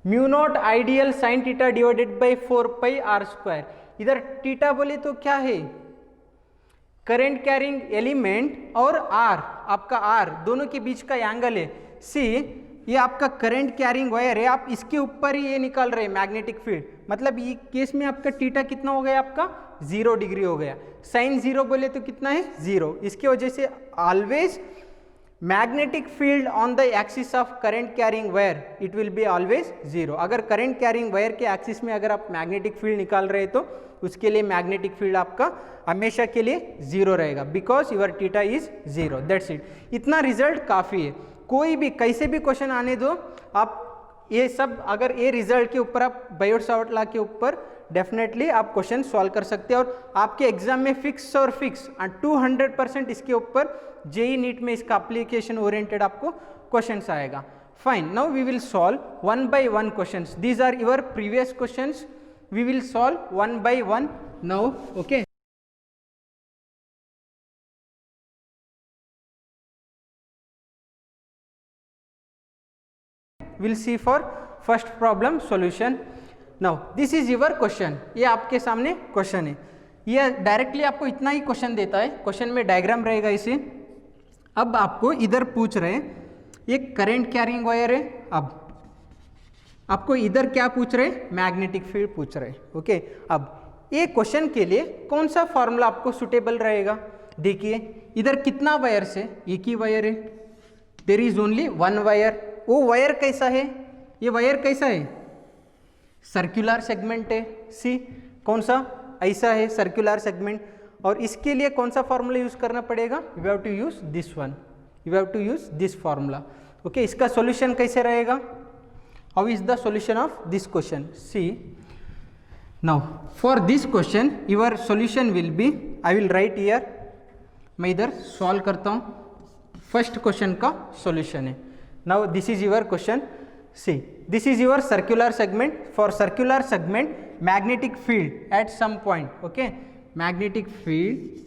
mu naught ideal sine theta divided by 4 pi are square. इधर थीटा बोले तो क्या है? करंट कैरिंग एलिमेंट और आर, आपका आर दोनों के बीच का एंगल है। सी, ये आपका करंट कैरिंग वायर है, आप इसके ऊपर ही ये निकाल रहे हैं मैग्नेटिक फील्ड, मतलब ये केस में आपका थीटा कितना हो गया? आपका 0 डिग्री हो गया। साइन 0 बोले तो कितना है? 0। इसकी वजह से always magnetic field on the axis of current carrying wire, it will be always 0। अगर करंट कैरिंग वायर के एक्सिस में अगर आप मैग्नेटिक फील्ड निकाल रहे तो उसके लिए मैग्नेटिक फील्ड आपका हमेशा के लिए 0 रहेगा, because your theta is 0। That's it, इतना रिजल्ट काफ़ी है। कोई भी कैसे भी क्वेश्चन आने दो, आप ये सब अगर ये रिजल्ट के ऊपर आप बायोट-सावर्ट लॉ के ऊपर डेफिनेटली आप क्वेश्चन सॉल्व कर सकते हैं, और आपके एग्जाम में फिक्स और फिक्स 200% इसके ऊपर जेई नीट में इसका एप्लीकेशन ओरिएंटेड आपको क्वेश्चंस आएगा। Fine, now we will solve 1 by 1 questions. These are your previous questions, we will solve 1 by 1 now. Okay, we'll see for first problem solution. Now this is your question, ये आपके सामने question है, ये directly आपको इतना ही question देता है, question में डायग्राम रहेगा इसे। अब आपको इधर पूछ रहे हैं, ये करंट कैरिंग वायर है, अब आपको इधर क्या पूछ रहे हैं? मैग्नेटिक फील्ड पूछ रहे हैं। ओके, अब ये क्वेश्चन के लिए कौन सा फॉर्मूला आपको सुटेबल रहेगा? देखिए इधर कितना वायर्स है? एक ही वायर है, there is only one wire. वो वायर कैसा है? ये वायर कैसा है? सर्कुलर सेगमेंट है। सी, कौन सा? ऐसा है सर्कुलर सेगमेंट, और इसके लिए कौन सा फॉर्मूला यूज करना पड़ेगा? You have to use this one, you have to use this formula. Okay, इसका सॉल्यूशन कैसे रहेगा? How is the solution of this question? See, now for this question your solution will be, I will write here, मैं इधर solve करता हूँ। First question का solution है. Now this is your question. See this is your circular segment. For circular segment magnetic field at some point. Okay, magnetic field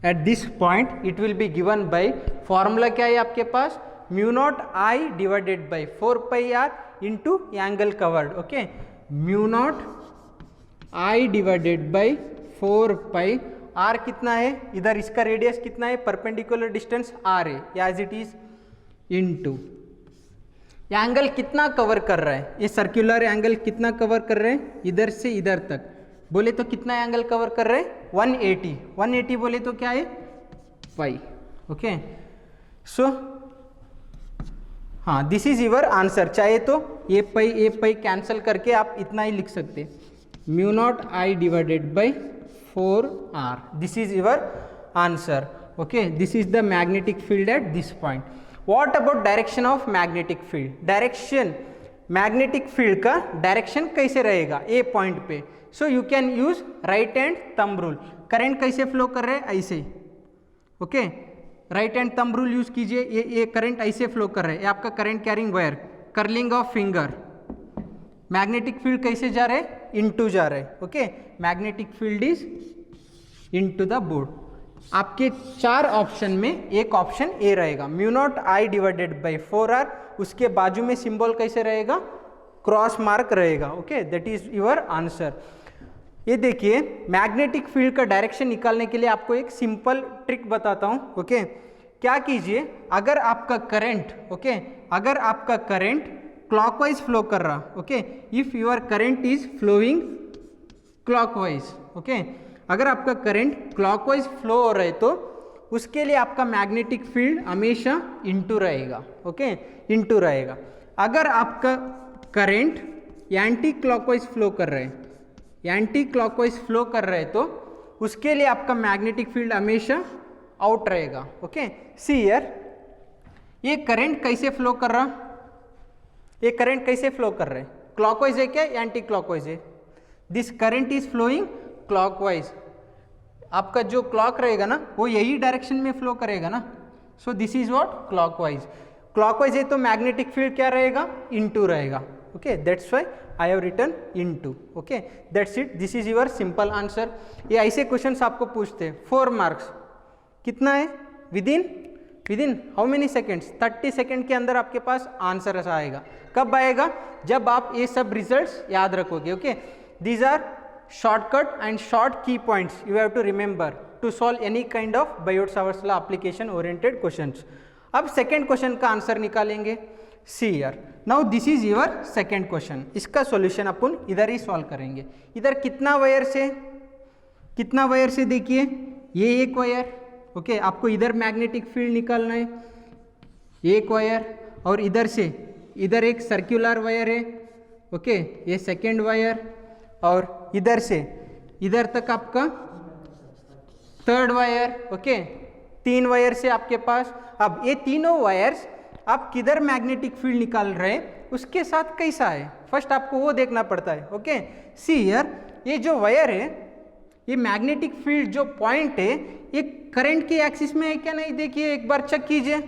at this point it will be given by formula क्या है आपके पास, mu naught I divided by 4 pi are into angle covered. Okay, mu naught I divided by 4 pi R कितना है, इधर इसका radius कितना है, परपेंडिकुलर डिस्टेंस आर है as it is, into angle कितना कवर कर रहा है, ये सर्कुलर एंगल कितना कवर कर रहे हैं, इधर से इधर तक बोले तो कितना एंगल कवर कर रहे हैं, 180. 180 बोले तो क्या है, पाई. ओके, सो हाँ, दिस इज योर आंसर. चाहे तो ए पाई कैंसिल करके आप इतना ही लिख सकते, mu naught I divided by 4r. This is your answer. Okay, this is the magnetic field at this point. What about direction of magnetic field. Direction, magnetic field का direction कैसे रहेगा ए point पे. So you can use right hand thumb rule. Current कैसे flow कर रहे हैं, ऐसे. Okay, right hand thumb rule use कीजिए. ये करंट ऐसे फ्लो कर रहे हैं, ये आपका current carrying wire, curling of finger. Magnetic field कैसे जा रहे हैं, इनटू जा रहे हैं. Okay, magnetic field is into the board. आपके 4 ऑप्शन में एक ऑप्शन ए रहेगा, mu naught I divided by 4r. उसके बाजू में सिंबल कैसे रहेगा, क्रॉस मार्क रहेगा. Okay, that is your answer. ये देखिए, मैग्नेटिक फील्ड का डायरेक्शन निकालने के लिए आपको एक सिंपल ट्रिक बताता हूं. ओके, क्या कीजिए, अगर आपका करंट, ओके, अगर आपका करंट क्लॉकवाइज फ्लो कर रहा, okay, if your current is flowing clockwise, okay, अगर आपका करंट क्लॉकवाइज फ्लो हो रहा है तो उसके लिए आपका मैग्नेटिक फील्ड हमेशा इनटू रहेगा. ओके, इनटू रहेगा. अगर आपका करंट एंटी क्लॉकवाइज फ्लो कर रहे हैं, एंटी क्लॉकवाइज फ्लो कर रहे हैं तो उसके लिए आपका मैग्नेटिक फील्ड हमेशा आउट रहेगा. ओके, सी हियर, ये करंट कैसे फ्लो कर रहा, ये करंट कैसे फ्लो कर रहे हैं, क्लॉकवाइज है क्या, एंटी क्लॉकवाइज है. This current is flowing clockwise. आपका जो क्लॉक रहेगा ना वो यही डायरेक्शन में फ्लो करेगा ना. So this is what, clockwise. Clockwise है तो मैग्नेटिक फील्ड क्या रहेगा, इनटू रहेगा. Okay, that's why I have written into. Okay, that's it. This is your simple answer. ये ऐसे क्वेश्चंस आपको पूछते हैं. 4 मार्क्स कितना है, within how many seconds, 30 second के अंदर आपके पास आंसर आएगा. कब आएगा, जब आप ये सब रिजल्ट्स याद रखोगे. Okay, these are shortcut and short key points you have to remember to solve any kind of Biot-Savart's law application oriented questions. अब सेकेंड क्वेश्चन का आंसर निकालेंगे. See here, now this is your second question. इसका solution अपन इधर ही solve करेंगे. इधर कितना wire से देखिए, ये एक वायर. ओके, आपको इधर मैग्नेटिक फील्ड निकालना है, एक वायर, और इधर से इधर एक सर्कुलर वायर है. ओके, ये सेकेंड वायर, और इधर से इधर तक आपका थर्ड वायर. ओके, 3 वायर से आपके पास. अब ये तीनों वायर्स आप किधर मैग्नेटिक फील्ड निकाल रहे हैं उसके साथ कैसा है, फर्स्ट आपको वो देखना पड़ता है. ओके, सी हियर, ये जो वायर है, ये मैग्नेटिक फील्ड जो पॉइंट है ये करंट के एक्सिस में है क्या नहीं, देखिए एक बार चेक कीजिए.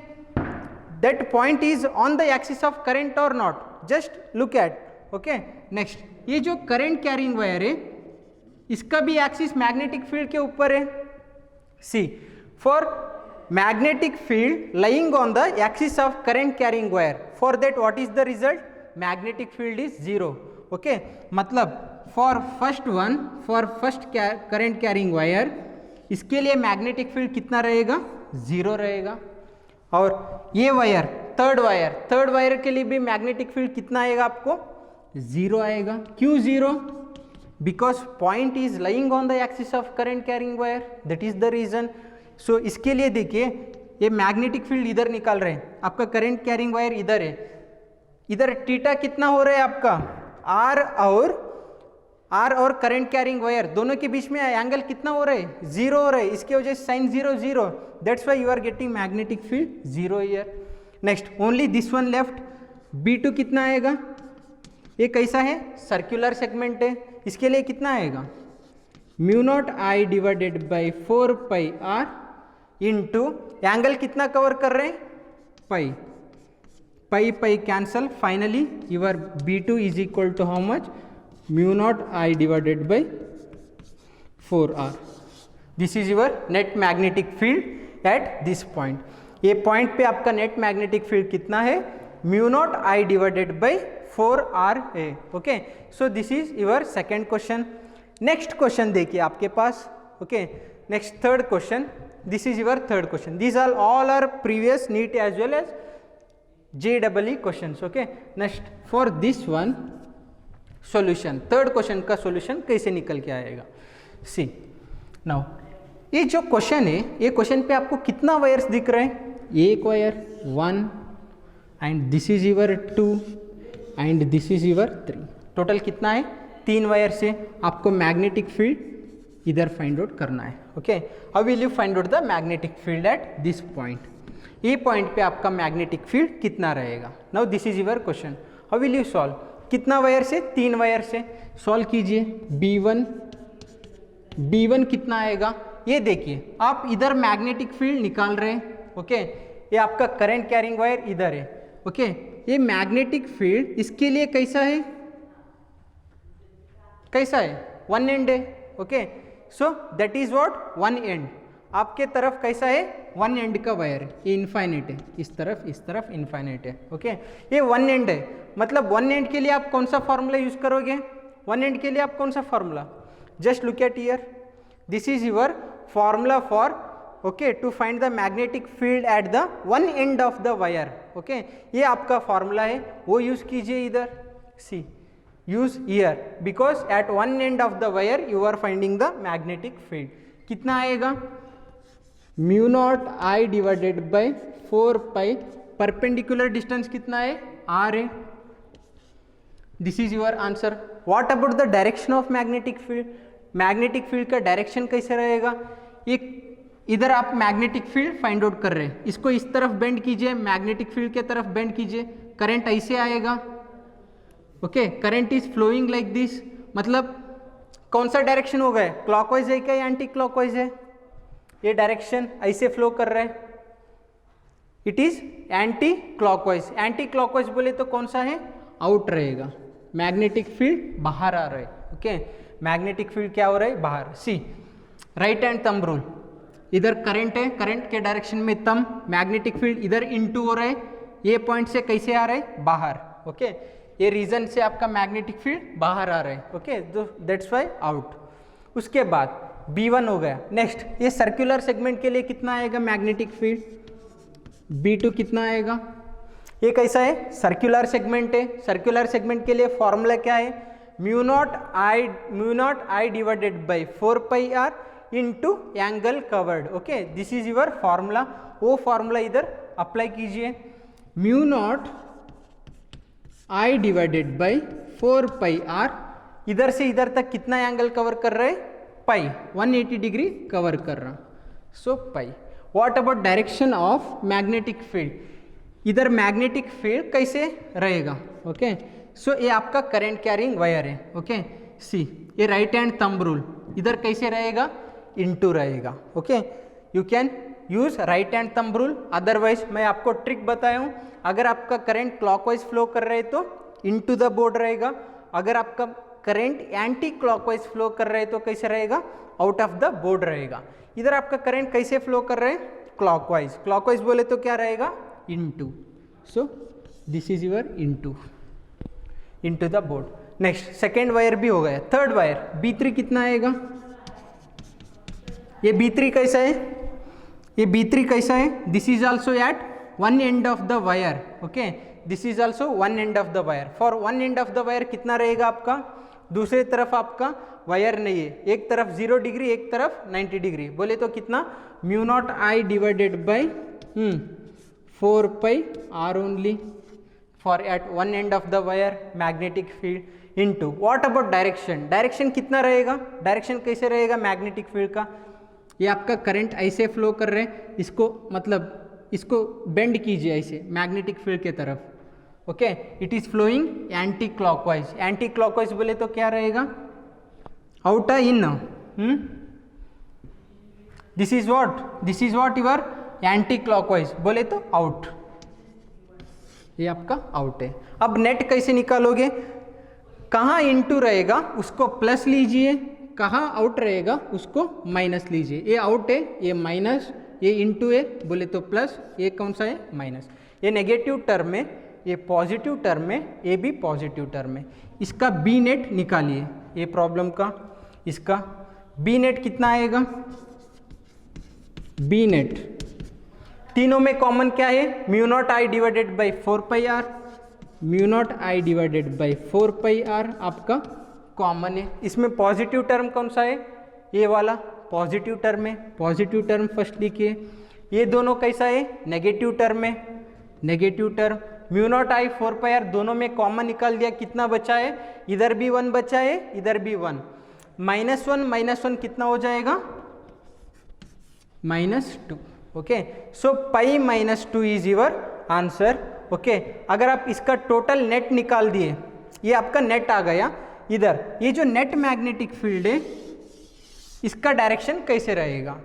That point is on the axis of current or not, just look at. Okay, next, ये जो करंट कैरिंग वायर है इसका भी एक्सिस मैग्नेटिक फील्ड के ऊपर है. See, for magnetic field lying on the axis of current carrying wire, for that what is the result, magnetic field is 0. Okay, मतलब for first current carrying wire, इसके लिए magnetic field कितना रहेगा, 0 रहेगा. और ये वायर, थर्ड वायर के लिए भी मैग्नेटिक फील्ड कितना आएगा आपको, 0 आएगा. क्यों 0, because point is lying on the axis of current carrying wire, that is the reason. So इसके लिए देखिए, ये मैग्नेटिक फील्ड इधर निकाल रहे हैं, आपका करंट कैरिंग वायर इधर है, इधर थीटा कितना हो रहा है आपका, आर और करंट कैरिंग वायर दोनों के बीच में एंगल कितना हो रहा है, 0 हो रहा है. इसके वजह से sine 0 0, that's why you are getting magnetic field 0 here. Next, only this one left. B2 कितना आएगा, ये कैसा है, सर्कुलर सेगमेंट है, इसके लिए कितना आएगा, mu naught I divided by 4 pi are into angle कितना कवर कर रहे हैं, pi, pi pi cancel, finally your B2 is equal to how much, mu naught I divided by 4r. This is your net magnetic field at this point. ये point पे आपका net magnetic field कितना है, mu naught I divided by 4r है. Okay, so this is your second question. Next question देखिए आपके पास. Okay, next third question. This is your third question. These are all are previous NEET as well as JEE questions. Okay, next for this one solution, third question का solution कैसे निकल के आएगा. सी now ये जो क्वेश्चन है, ये question पे आपको कितना वायर्स दिख रहे हैं, एक wire 1 end this is your 2 end this is your 3. Total कितना है, 3 वायर से आपको मैग्नेटिक फील्ड इधर फाइंड आउट करना है. Okay, how will you find out the magnetic field at this point. ये पॉइंट पे आपका मैग्नेटिक फील्ड कितना रहेगा. Now this is your question. How will you solve. कितना वायर से, 3 वायर से सॉल्व कीजिए. B1 कितना आएगा, ये देखिए आप इधर मैग्नेटिक फील्ड निकाल रहे हैं. ओके, ये आपका करंट कैरिंग वायर इधर है. ओके, ये मैग्नेटिक फील्ड इसके लिए कैसा है, कैसा है, वन एंड है. Okay, so that is what, one and. आपके तरफ कैसा है, वन एंड का वायर है, ये इनफाइनाइट है, इस तरफ इनफाइनाइट है. ओके, ये वन एंड है, मतलब वन एंड के लिए आप कौन सा फॉर्मूला यूज करोगे, वन एंड के लिए आप कौन सा formula, just look at here. This is your formula for, okay, to find the magnetic field at the one end of the wire. Okay, ये आपका फॉर्मूला है, वो यूज कीजिए इधर. सी, use here because at one end of the wire you are finding the magnetic field. कितना आएगा, mu naught I divided by 4 pi. Perpendicular distance कितना है, r है. This is your answer. What about the direction of magnetic field. Magnetic field का direction कैसे रहेगा, एक इधर आप मैग्नेटिक फील्ड फाइंड आउट कर रहे हैं, इसको इस तरफ बेंड कीजिए, मैग्नेटिक फील्ड के तरफ बेंड कीजिए, करंट ऐसे आएगा. Okay, current is flowing like this, मतलब कौन सा डायरेक्शन होगा, क्लॉकवाइज है क्या या एंटी क्लॉकवाइज है, ये डायरेक्शन ऐसे फ्लो कर रहा है, it is anti clockwise. Anti clockwise बोले तो कौन सा है, आउट रहेगा, मैग्नेटिक फील्ड बाहर आ रहा है. ओके, मैग्नेटिक फील्ड क्या हो रहा है, बाहर. सी, राइट हैंड थंब रूल, इधर करंट है, करंट के डायरेक्शन में थंब, मैग्नेटिक फील्ड इधर इनटू हो रहा है, ये पॉइंट से कैसे आ रहा है, बाहर. ओके, ये रीजन से आपका मैग्नेटिक फील्ड बाहर आ रहा है. Okay, that's why out. उसके बाद B1 हो गया. नेक्स्ट, ये सर्कुलर सेगमेंट के लिए कितना आएगा मैग्नेटिक फील्ड, B2 कितना आएगा. ये कैसा है, सर्कुलर सेगमेंट है, सर्कुलर सेगमेंट के लिए फॉर्मूला क्या है, mu naught I divided by 4 pi r into angle covered. Okay, this is your formula. वो फॉर्मूला इधर अप्लाई कीजिए. Mu naught I divided by 4 pi r, इधर से इधर तक कितना एंगल कवर कर रहे हैं, पाई, 180 डिग्री कवर कर रहा. So pi. What about direction of magnetic field, इधर मैग्नेटिक फील्ड कैसे रहेगा. ओके, सो ये आपका करंट कैरिंग वायर है. ओके, सी, ये राइट हैंड थंब रूल, इधर कैसे रहेगा, इनटू रहेगा. Okay, you can use right hand thumb rule, otherwise मैं आपको ट्रिक बताया हूँ, अगर आपका करंट क्लॉकवाइज फ्लो कर रहे तो इनटू द बोर्ड रहेगा, अगर आपका करंट एंटी क्लॉकवाइज फ्लो कर रहे तो कैसे रहेगा, आउट ऑफ द बोर्ड रहेगा. इधर आपका करंट कैसे फ्लो कर रहे हैं, क्लॉकवाइज, क्लॉकवाइज बोले तो क्या रहेगा, into. So this is your into the board. Next, second wire भी हो गया. थर्ड वायर B3 कितना आएगा, ये B3 कैसा है, ये B3 कैसा है, this is also eight one end of the wire. Okay, this is also one end of the wire. For one end of the wire कितना रहेगा आपका, दूसरे तरफ आपका वायर नहीं है, एक तरफ 0 डिग्री एक तरफ 90 डिग्री, बोले तो कितना, mu naught I divided by 4 pi r only for at one end of the wire magnetic field into. What about direction, direction कितना रहेगा, डायरेक्शन कैसे रहेगा मैग्नेटिक फील्ड का, ये आपका करंट ऐसे फ्लो कर रहे हैं, इसको मतलब इसको बेंड कीजिए ऐसे मैग्नेटिक फील्ड के तरफ. Okay, it is flowing anti clockwise. Anti clockwise बोले तो क्या रहेगा, out in, this is what your anti clockwise, बोले तो आउट, ये आपका आउट है। अब नेट कैसे निकालोगे, कहाँ इनटू रहेगा उसको प्लस लीजिए, कहाँ आउट रहेगा उसको माइनस लीजिए। ये आउट है, ये माइनस, ये इनटू है बोले तो प्लस, ये कौन सा है माइनस। ये नेगेटिव टर्म है, ये पॉजिटिव टर्म है, ये भी पॉजिटिव टर्म है। इसका बी नेट निकालिए, ये प्रॉब्लम का इसका बी नेट कितना आएगा, बी नेट तीनों में कॉमन क्या है, mu naught I divided by 4 pi R, mu naught I divided by 4 pi R आपका कॉमन है। इसमें पॉजिटिव टर्म कौन सा है, ये वाला पॉजिटिव टर्म है, पॉजिटिव टर्म फर्स्ट लिखिए। ये दोनों कैसा है, नेगेटिव टर्म है, negative term. Mu naught I 4 pi R दोनों में कॉमन निकाल दिया, कितना बचा है, इधर भी 1 बचा है, इधर भी 1, -1 कितना हो जाएगा, -2। Okay, so pi -2 is your answer. Okay, अगर आप इसका टोटल नेट निकाल दिए, ये आपका नेट आ गया इधर। ये जो नेट मैग्नेटिक फील्ड है इसका डायरेक्शन कैसे रहेगा,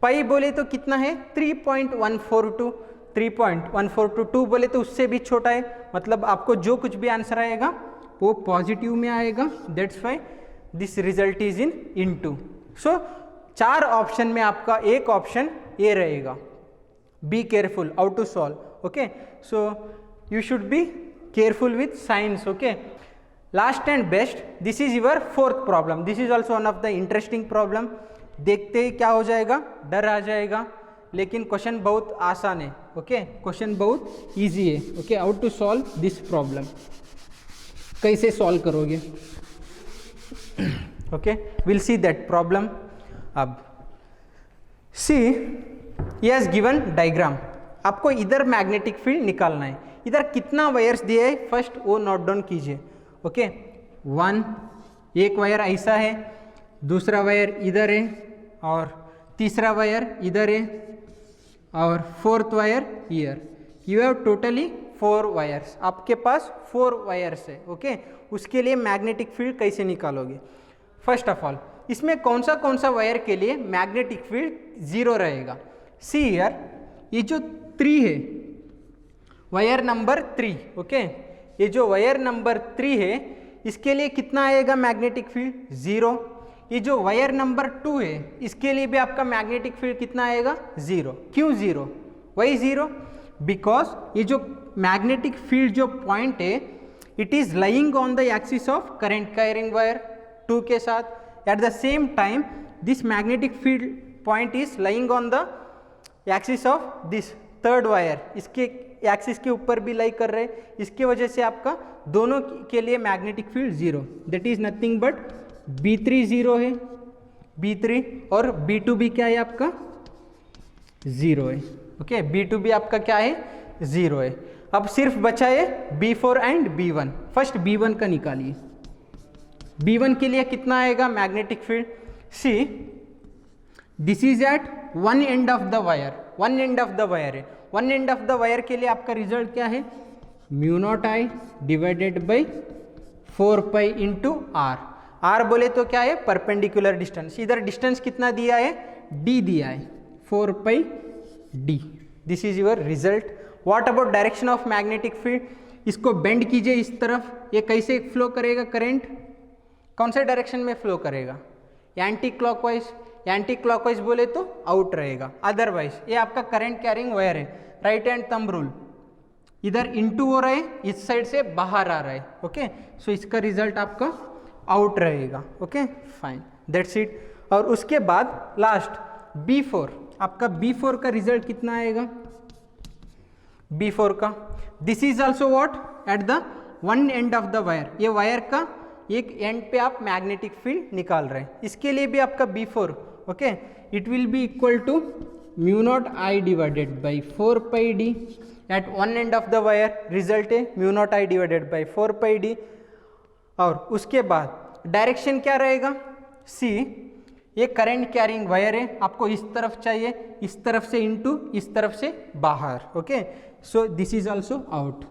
पाई बोले तो कितना है 3.142, 3.1422 बोले तो उससे भी छोटा है, मतलब आपको जो कुछ भी आंसर आएगा वो पॉजिटिव में आएगा, that's why this result is in into. So 4 option में आपका एक ऑप्शन ये रहेगा। Be careful how to solve, okay, so you should be careful with signs. Okay, last and best, this is your 4th problem. This is also one of the interesting problem. देखते ही क्या हो जाएगा, डर आ जाएगा, लेकिन क्वेश्चन बहुत आसान है। ओके, क्वेश्चन बहुत इजी है। Okay, how to solve this problem, कैसे सॉल्व करोगे। Okay, will see that problem. अब सी ये हैज गिवन डायग्राम, आपको इधर मैग्नेटिक फील्ड निकालना है। इधर कितना वायर्स दिए है फर्स्ट वो नोट डाउन कीजिए। ओके, 1, एक वायर ऐसा है, दूसरा वायर इधर है, और तीसरा वायर इधर है, और 4th wire year. You have totally 4 wires, आपके पास 4 वायर्स है। ओके, उसके लिए मैग्नेटिक फील्ड कैसे निकालोगे। फर्स्ट ऑफ ऑल इसमें कौन सा वायर के लिए मैग्नेटिक फील्ड 0 रहेगा। सी हियर, ये जो 3 है वायर नंबर 3, ओके, ये जो वायर नंबर 3 है इसके लिए कितना आएगा मैग्नेटिक फील्ड 0। ये जो वायर नंबर 2 है इसके लिए भी आपका मैग्नेटिक फील्ड कितना आएगा 0। क्यों 0, वाई 0, बिकॉज ये जो मैग्नेटिक फील्ड जो पॉइंट है it is lying on the axis of current carrying wire 2 के साथ। At the same time this magnetic field point is lying on the axis of this 3rd wire, इसके axis के ऊपर भी लाई कर रहे हैं, इसके वजह से आपका दोनों के लिए magnetic field 0, that is nothing but B3 0 है, B3, और B2 भी क्या है आपका 0 है। ओके, B2 भी आपका क्या है 0 है। अब सिर्फ बचा है B4 and B1। First B1 का निकालिए। B1 के लिए कितना आएगा magnetic field, see this is at one end of the wire, one end of the wire है, one end of the wire के लिए आपका रिजल्ट क्या है, mu naught I divided by 4 pi into R. R बोले तो क्या है परपेंडिकुलर डिस्टेंस, इधर डिस्टेंस कितना दिया है d दिया है 4 पाई d। This is your result. What about direction of magnetic field, इसको बेंड कीजिए इस तरफ, ये कैसे फ्लो करेगा करंट, कौन से डायरेक्शन में फ्लो करेगा, एंटी क्लॉकवाइज। एंटी क्लॉकवाइज बोले तो आउट रहेगा, अदरवाइज ये आपका करंट कैरिंग वायर है, राइट हैंड थंब रूल, इधर इनटू हो रहा है, इस साइड से बाहर आ रहा है। ओके, सो इसका रिजल्ट आपका आउट रहेगा। Okay, fine, that's it. और उसके बाद लास्ट B4, आपका B4 का रिजल्ट कितना आएगा, B4 का, this is also what eight the one end of the wire, ये वायर का एक एंड पे आप मैग्नेटिक फील्ड निकाल रहे हैं, इसके लिए भी आपका B4, okay, it will be equal to mu naught I divided by 4 pi D at one end of the wire, result है mu naught I divided by 4 pi D. और उसके बाद डायरेक्शन क्या रहेगा, सी ये करंट कैरिंग वायर है, आपको इस तरफ चाहिए, इस तरफ से इनटू इस तरफ से बाहर। Okay, so this is also out,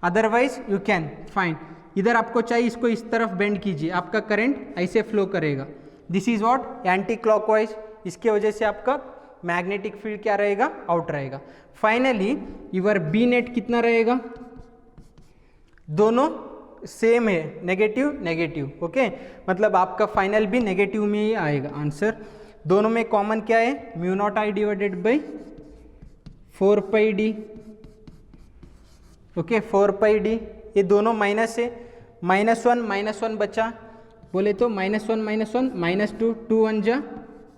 otherwise you can find, इधर आपको चाहिए इसको इस तरफ बेंड कीजिए, आपका करंट ऐसे फ्लो करेगा। This is what anti clockwise, इसके वजह से आपका मैग्नेटिक फील्ड क्या रहेगा, आउट रहेगा। फाइनली यूर बी नेट कितना रहेगा, दोनों सेम है, नेगेटिव नेगेटिव, ओके, मतलब आपका फाइनल भी नेगेटिव में ही आएगा आंसर। दोनों में कॉमन क्या है, mu naught I divided by 4 pi D, okay 4 pi D, ये दोनों माइनस है, -1 बचा, बोले तो -1 -2, 2 1 जा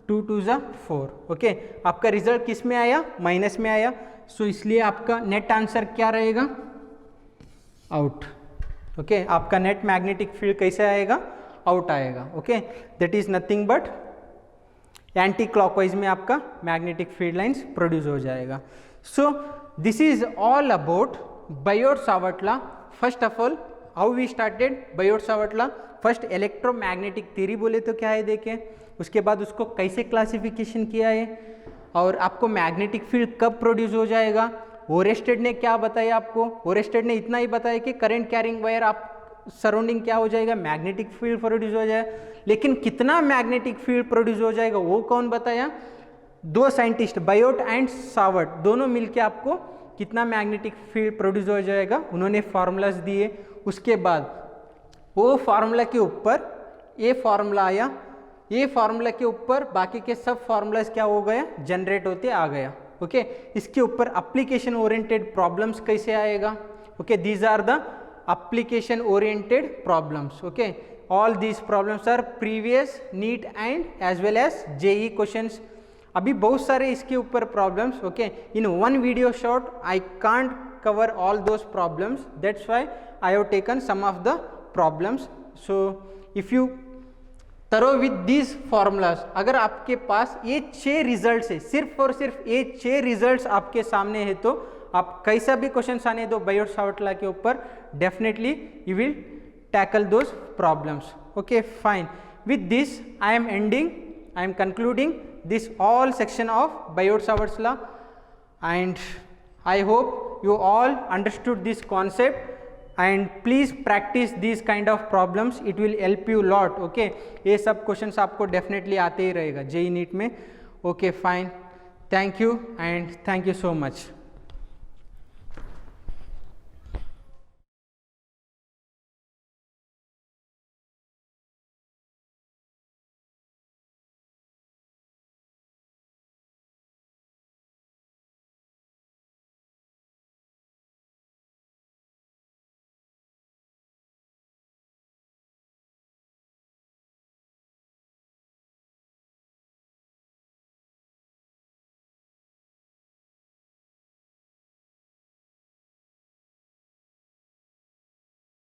2 2 जा 4, ओके, आपका रिजल्ट किस में आया, माइनस में आया, सो इसलिए आपका नेट आंसर क्या रहेगा, आउट, ओके, आपका नेट मैग्नेटिक फील्ड कैसे आएगा, आउट आएगा, okay, that is nothing but anti clockwise में आपका मैग्नेटिक फील्ड लाइंस प्रोड्यूस हो जाएगा। So this is all about Biot Savart law. First of all how we started Biot Savart law, first electromagnetic theory बोले तो क्या है देखें, उसके बाद उसको कैसे क्लासिफिकेशन किया है, और आपको मैग्नेटिक फील्ड कब प्रोड्यूस हो जाएगा। ओरेस्टेड ने क्या बताया आपको, ओरेस्टेड ने इतना ही बताया कि करंट कैरिंग वायर आप सराउंडिंग क्या हो जाएगा, मैग्नेटिक फील्ड प्रोड्यूस हो जाएगा, लेकिन कितना मैग्नेटिक फील्ड प्रोड्यूस हो जाएगा वो कौन बताया, दो साइंटिस्ट बायोट एंड सावर्ट, दोनों मिलके आपको कितना मैग्नेटिक फील्ड प्रोड्यूस हो जाएगा उन्होंने फार्मूलाज दिए। उसके बाद वो फार्मूला के ऊपर ये फार्मूला आया, ये फार्मूला के ऊपर बाकी के सब फार्मूलाज क्या हो गया, जनरेट होते आ गया, ओके, इसके ऊपर एप्लीकेशन ओरिएंटेड प्रॉब्लम्स कैसे आएगा, okay, these are the application oriented problems, okay, all these problems are previous NEET and as well as JEE questions। अभी बहुत सारे इसके ऊपर problems, okay, in one video short I can't cover all those problems, that's why I have taken some of the problems। so if you thorough with these formulas, अगर आपके पास ये 6 results है, सिर्फ और सिर्फ ये 6 रिजल्ट्स आपके सामने है, तो आप कैसा भी क्वेश्चन आने दो बायोट-सावर्ट लॉ के ऊपर, definitely you will tackle those problems, okay fine. With this I am ending, I am concluding this all section of Biot-Savart law, and I hope you all understood this concept, and please practice these kind of problems, it will help you lot. okay, ये सब questions आपको definitely आते ही रहेगा JEE NEET में. okay fine, thank you and thank you so much.